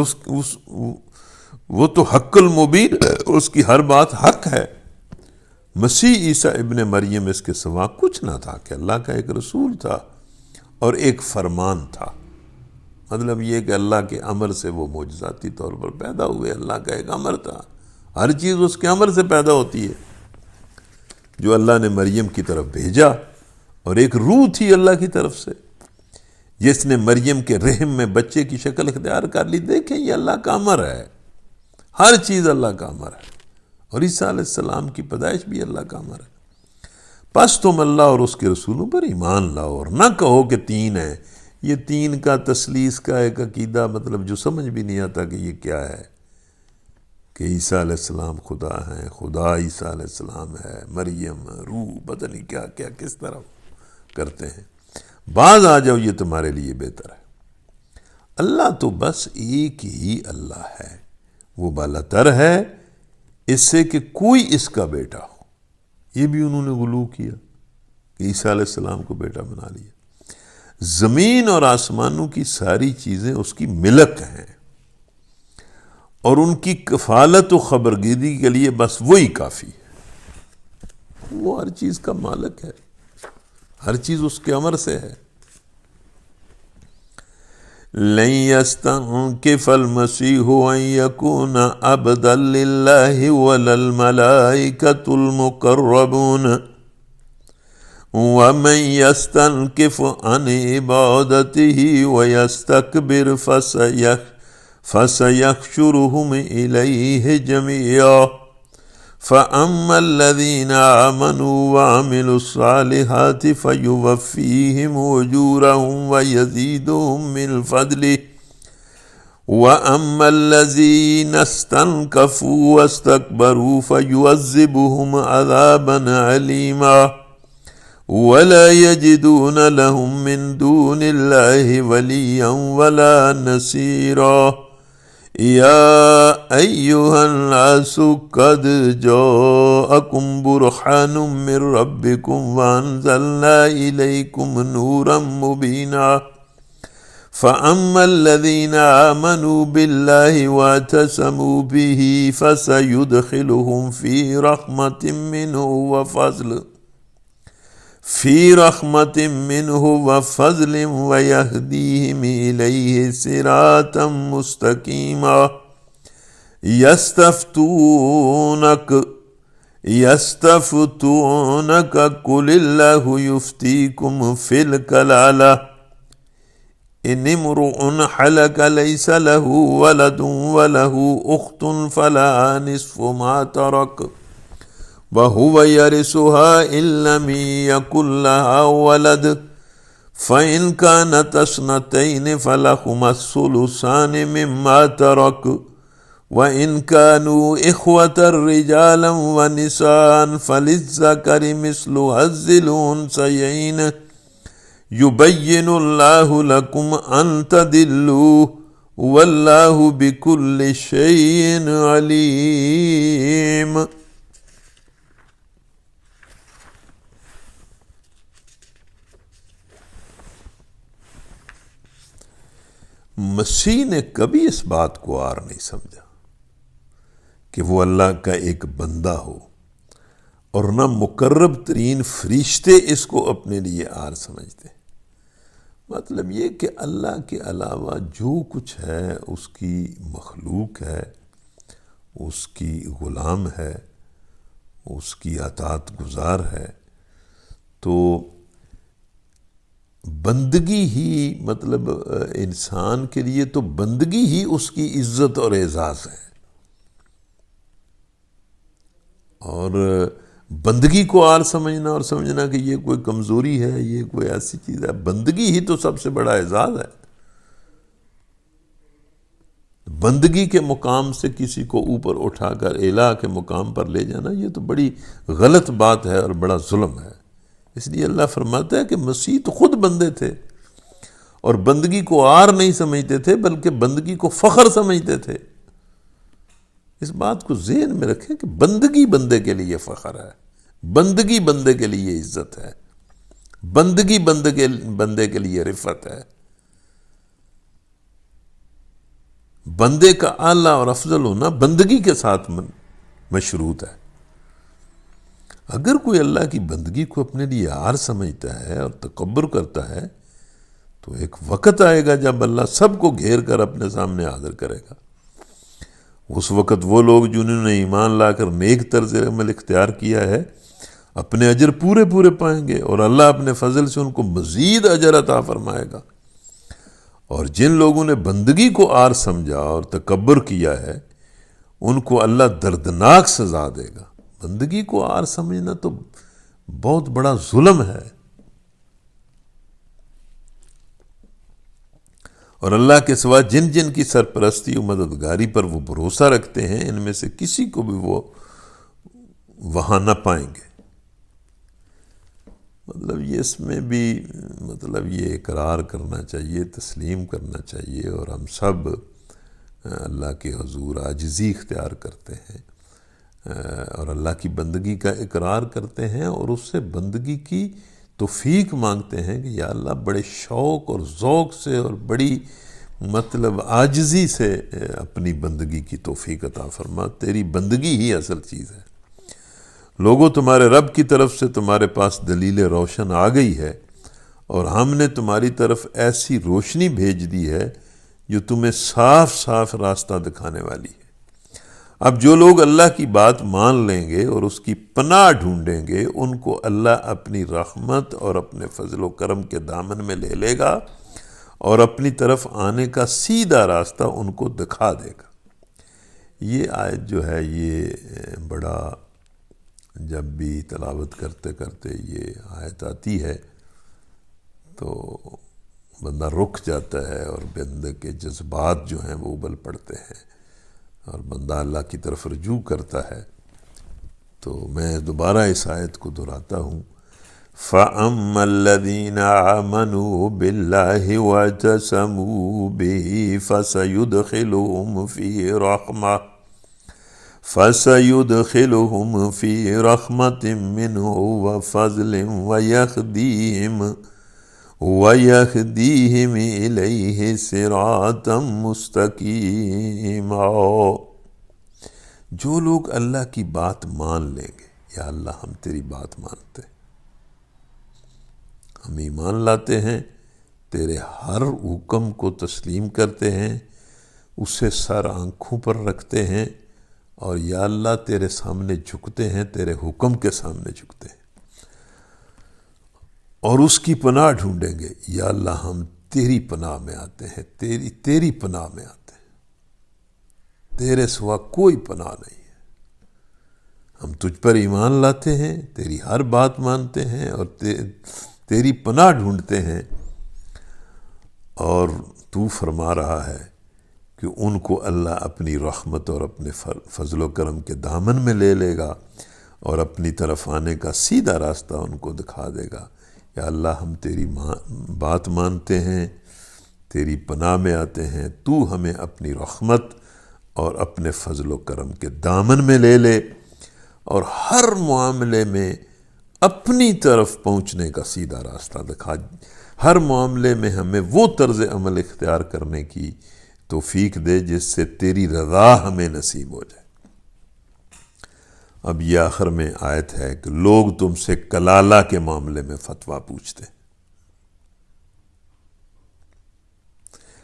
وہ تو حق المبین ہے، اس کی ہر بات حق ہے۔ مسیح عیسیٰ ابن مریم اس کے سوا کچھ نہ تھا کہ اللہ کا ایک رسول تھا اور ایک فرمان تھا، مطلب یہ کہ اللہ کے امر سے وہ معجزاتی طور پر پیدا ہوئے، اللہ کا ایک امر تھا، ہر چیز اس کے امر سے پیدا ہوتی ہے جو اللہ نے مریم کی طرف بھیجا، اور ایک روح تھی اللہ کی طرف سے جس نے مریم کے رحم میں بچے کی شکل اختیار کر لی۔ دیکھیں یہ اللہ کا امر ہے، ہر چیز اللہ کا امر ہے، اور عیسیٰ علیہ السلام کی پیدائش بھی اللہ کا امر ہے۔ پس تم اللہ اور اس کے رسولوں پر ایمان لاؤ، اور نہ کہو کہ تین ہے۔ یہ تین کا تثلیث کا ایک عقیدہ، مطلب جو سمجھ بھی نہیں آتا کہ یہ کیا ہے، کہ عیسیٰ علیہ السلام خدا ہیں، خدا عیسیٰ علیہ السلام ہے، مریم روح، پتہ نہیں کیا کیا کس طرح کرتے ہیں۔ بعض آ جاؤ، یہ تمہارے لیے بہتر ہے۔ اللہ تو بس ایک ہی اللہ ہے، وہ بالاتر ہے اس سے کہ کوئی اس کا بیٹا ہو۔ یہ بھی انہوں نے غلو کیا کہ عیسیٰ علیہ السلام کو بیٹا بنا لیا۔ زمین اور آسمانوں کی ساری چیزیں اس کی ملک ہیں، اور ان کی کفالت و خبرگیری کے لیے بس وہی کافی ہے۔ وہ ہر چیز کا مالک ہے، ہر چیز اس کے امر سے ہے۔ لن يستنكف المسيح ان يكون عبدا لله ولا الملائكة المقربون ومن يستنكف عن عبادته ويستكبر فسيحشرهم إليه جميعا فأما الذين آمنوا وعملوا الصالحات فيوفيهم أجورهم ويزيدهم من فضله وأما الذين استنكفوا واستكبروا فيعذبهم عذابا أليما ولا يجدون لهم من دون الله وليا ولا نصيرا يا أيها الناس قد جاءكم برهان من ربكم وأنزلنا إليكم نورا مبينا فأما الذين آمنوا بالله واعتصموا به فسيدخلهم في رحمة منه وفضل ويهديهم إليه صراطا مستقيما يستفتونك قل الله يفتيكم في الكلالة ان امرؤ حلق ليس له ولد وله اخت فلا نصف ما ترك وهو يرثها ان لم يكن لها ولد فإن كانت اثنتين فلهما الثلثان مما ترك وإن كانوا إخوة رجالا ونساء فللذكر مثل حظ الأنثيين يبين الله لكم أن تضلوا والله بكل شيء عليم۔ مسیح نے کبھی اس بات کو عار نہیں سمجھا کہ وہ اللہ کا ایک بندہ ہو، اور نہ مقرب ترین فرشتے اس کو اپنے لیے عار سمجھتے۔ مطلب یہ کہ اللہ کے علاوہ جو کچھ ہے اس کی مخلوق ہے، اس کی غلام ہے، اس کی اطاعت گزار ہے، تو بندگی ہی مطلب انسان کے لیے تو بندگی ہی اس کی عزت اور اعزاز ہے، اور بندگی کو عار سمجھنا اور سمجھنا کہ یہ کوئی کمزوری ہے، یہ کوئی ایسی چیز ہے، بندگی ہی تو سب سے بڑا اعزاز ہے۔ بندگی کے مقام سے کسی کو اوپر اٹھا کر الہ کے مقام پر لے جانا، یہ تو بڑی غلط بات ہے اور بڑا ظلم ہے۔ اس لیے اللہ فرماتا ہے کہ مسیح تو خود بندے تھے اور بندگی کو عار نہیں سمجھتے تھے، بلکہ بندگی کو فخر سمجھتے تھے۔ اس بات کو ذہن میں رکھیں کہ بندگی بندے کے لیے فخر ہے، بندگی بندے کے لیے عزت ہے، بندگی بندے کے لیے رفعت ہے۔ بندے کا اعلیٰ اور افضل ہونا بندگی کے ساتھ مشروط ہے۔ اگر کوئی اللہ کی بندگی کو اپنے لیے عار سمجھتا ہے اور تکبر کرتا ہے تو ایک وقت آئے گا جب اللہ سب کو گھیر کر اپنے سامنے حاضر کرے گا۔ اس وقت وہ لوگ جنہوں نے ایمان لا کر نیک طرز عمل اختیار کیا ہے اپنے اجر پورے پورے پائیں گے، اور اللہ اپنے فضل سے ان کو مزید اجر عطا فرمائے گا۔ اور جن لوگوں نے بندگی کو عار سمجھا اور تکبر کیا ہے ان کو اللہ دردناک سزا دے گا۔ بندگی کو عار سمجھنا تو بہت بڑا ظلم ہے، اور اللہ کے سوا جن جن کی سرپرستی و مددگاری پر وہ بھروسہ رکھتے ہیں ان میں سے کسی کو بھی وہ وہاں نہ پائیں گے۔ مطلب یہ اس میں بھی مطلب یہ اقرار کرنا چاہیے، تسلیم کرنا چاہیے، اور ہم سب اللہ کے حضور عاجزی اختیار کرتے ہیں اور اللہ کی بندگی کا اقرار کرتے ہیں، اور اس سے بندگی کی توفیق مانگتے ہیں کہ یا اللہ بڑے شوق اور ذوق سے اور بڑی مطلب عاجزی سے اپنی بندگی کی توفیق عطا فرما، تیری بندگی ہی اصل چیز ہے۔ لوگوں، تمہارے رب کی طرف سے تمہارے پاس دلیل روشن آ گئی ہے، اور ہم نے تمہاری طرف ایسی روشنی بھیج دی ہے جو تمہیں صاف صاف راستہ دکھانے والی ہے۔ اب جو لوگ اللہ کی بات مان لیں گے اور اس کی پناہ ڈھونڈیں گے ان کو اللہ اپنی رحمت اور اپنے فضل و کرم کے دامن میں لے لے گا اور اپنی طرف آنے کا سیدھا راستہ ان کو دکھا دے گا۔ یہ آیت جو ہے یہ بڑا، جب بھی تلاوت کرتے کرتے یہ آیت آتی ہے تو بندہ رک جاتا ہے اور بندے کے جذبات جو ہیں وہ ابل پڑتے ہیں اور بندہ اللہ کی طرف رجوع کرتا ہے۔ تو میں دوبارہ اس آیت کو دہراتا ہوں، فَأَمَّا الَّذِينَ آمَنُوا بِاللَّهِ وَاعْتَصَمُوا بِهِ فَسَيُدْخِلُهُمْ فِي رَحْمَةٍ مِّنْهُ وَفَضْلٍ وَيَهْدِيهِمْ إِلَيْهِ صِرَاطًا مُسْتَقِيمًا۔ جو لوگ اللہ کی بات مان لیں گے، یا اللہ ہم تیری بات مانتے ہیں، ہم ایمان لاتے ہیں، تیرے ہر حکم کو تسلیم کرتے ہیں، اسے سر آنکھوں پر رکھتے ہیں، اور یا اللہ تیرے سامنے جھکتے ہیں، تیرے حکم کے سامنے جھکتے ہیں، اور اس کی پناہ ڈھونڈیں گے، یا اللہ ہم تیری پناہ میں آتے ہیں، تیری پناہ میں آتے ہیں، تیرے سوا کوئی پناہ نہیں ہے۔ ہم تجھ پر ایمان لاتے ہیں، تیری ہر بات مانتے ہیں اور تیری پناہ ڈھونڈتے ہیں، اور تو فرما رہا ہے کہ ان کو اللہ اپنی رحمت اور اپنے فضل و کرم کے دامن میں لے لے گا اور اپنی طرف آنے کا سیدھا راستہ ان کو دکھا دے گا۔ یا اللہ ہم تیری بات مانتے ہیں، تیری پناہ میں آتے ہیں، تو ہمیں اپنی رحمت اور اپنے فضل و کرم کے دامن میں لے لے اور ہر معاملے میں اپنی طرف پہنچنے کا سیدھا راستہ دکھا، ہر معاملے میں ہمیں وہ طرز عمل اختیار کرنے کی توفیق دے جس سے تیری رضا ہمیں نصیب ہو جائے۔ اب یہ آخر میں آیت ہے کہ لوگ تم سے کلالہ کے معاملے میں فتویٰ پوچھتے ہیں۔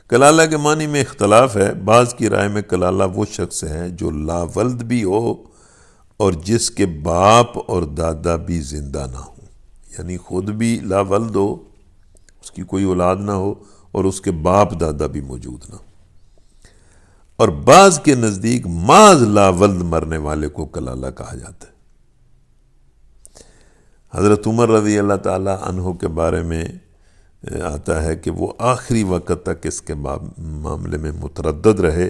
کلالہ کے معنی میں اختلاف ہے، بعض کی رائے میں کلالہ وہ شخص ہے جو لا ولد بھی ہو اور جس کے باپ اور دادا بھی زندہ نہ ہوں، یعنی خود بھی لا ولد ہو، اس کی کوئی اولاد نہ ہو اور اس کے باپ دادا بھی موجود نہ ہو۔ اور بعض کے نزدیک معاذ لا ولد مرنے والے کو کلالہ کہا جاتا ہے۔ حضرت عمر رضی اللہ تعالی عنہ کے بارے میں آتا ہے کہ وہ آخری وقت تک اس کے معاملے میں متردد رہے،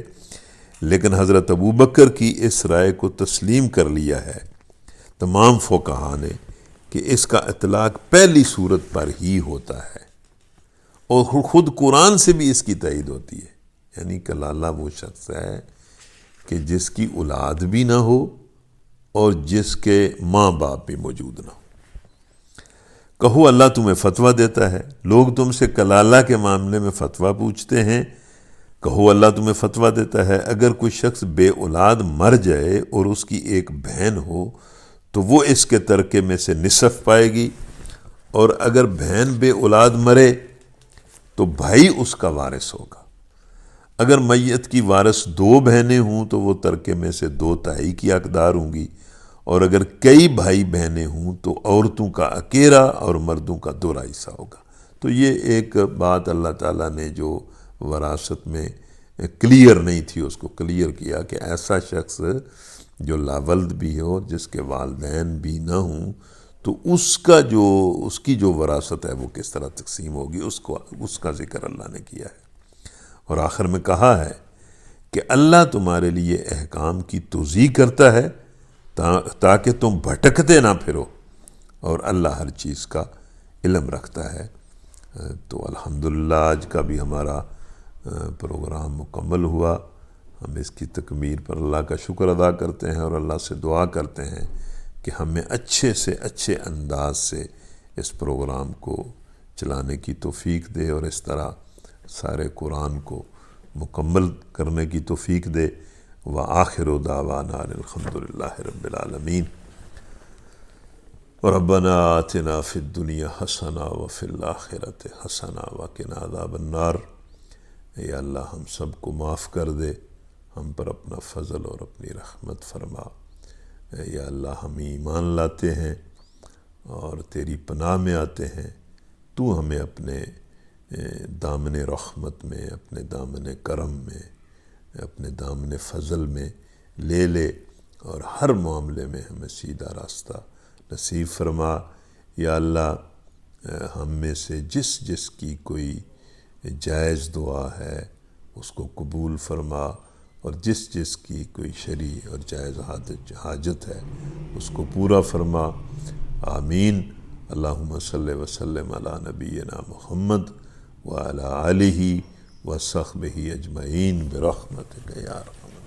لیکن حضرت ابوبکر کی اس رائے کو تسلیم کر لیا ہے تمام فقہا نے کہ اس کا اطلاق پہلی صورت پر ہی ہوتا ہے، اور خود قرآن سے بھی اس کی تائید ہوتی ہے، یعنی کلالہ وہ شخص ہے کہ جس کی اولاد بھی نہ ہو اور جس کے ماں باپ بھی موجود نہ ہو۔ کہو اللہ تمہیں فتویٰ دیتا ہے، لوگ تم سے کلالہ کے معاملے میں فتویٰ پوچھتے ہیں، کہو اللہ تمہیں فتویٰ دیتا ہے اگر کوئی شخص بے اولاد مر جائے اور اس کی ایک بہن ہو تو وہ اس کے ترکے میں سے نصف پائے گی، اور اگر بہن بے اولاد مرے تو بھائی اس کا وارث ہوگا۔ اگر میت کی وارث دو بہنیں ہوں تو وہ ترکے میں سے 2/3 کی حقدار ہوں گی، اور اگر کئی بھائی بہنیں ہوں تو عورتوں کا اکیرا اور مردوں کا 2 حصہ ہوگا۔ تو یہ ایک بات اللہ تعالیٰ نے جو وراثت میں کلیئر نہیں تھی اس کو کلیئر کیا کہ ایسا شخص جو لا ولد بھی ہو، جس کے والدین بھی نہ ہوں، تو اس کی جو وراثت ہے وہ کس طرح تقسیم ہوگی، اس کا ذکر اللہ نے کیا ہے۔ اور آخر میں کہا ہے کہ اللہ تمہارے لیے احکام کی توضیح کرتا ہے تاکہ تم بھٹکتے نہ پھرو، اور اللہ ہر چیز کا علم رکھتا ہے۔ تو الحمدللہ آج کا بھی ہمارا پروگرام مکمل ہوا۔ ہم اس کی تکمیل پر اللہ کا شکر ادا کرتے ہیں اور اللہ سے دعا کرتے ہیں کہ ہمیں اچھے سے اچھے انداز سے اس پروگرام کو چلانے کی توفیق دے اور اس طرح سارے قرآن کو مکمل کرنے کی توفیق دے۔ وآخر دعوانا الحمدللہ رب العالمین۔ ربنا آتنا فی الدنیا حسنہ وفی الآخرۃ حسنہ وقنا عذاب النار۔ یا اللہ ہم سب کو معاف کر دے، ہم پر اپنا فضل اور اپنی رحمت فرما۔ یا اللہ ہم ایمان لاتے ہیں اور تیری پناہ میں آتے ہیں، تو ہمیں اپنے دامن رحمت میں، اپنے دامن کرم میں، اپنے دامن فضل میں لے لے اور ہر معاملے میں ہمیں سیدھا راستہ نصیب فرما۔ یا اللہ ہم میں سے جس کی کوئی جائز دعا ہے اس کو قبول فرما، اور جس کی کوئی شرعی اور جائز حاجت ہے اس کو پورا فرما۔ آمین۔ اللہم صلی وسلم علی نبینا محمد وعلی آلہ وصحبہ اجمعین برحمتک یا ارحم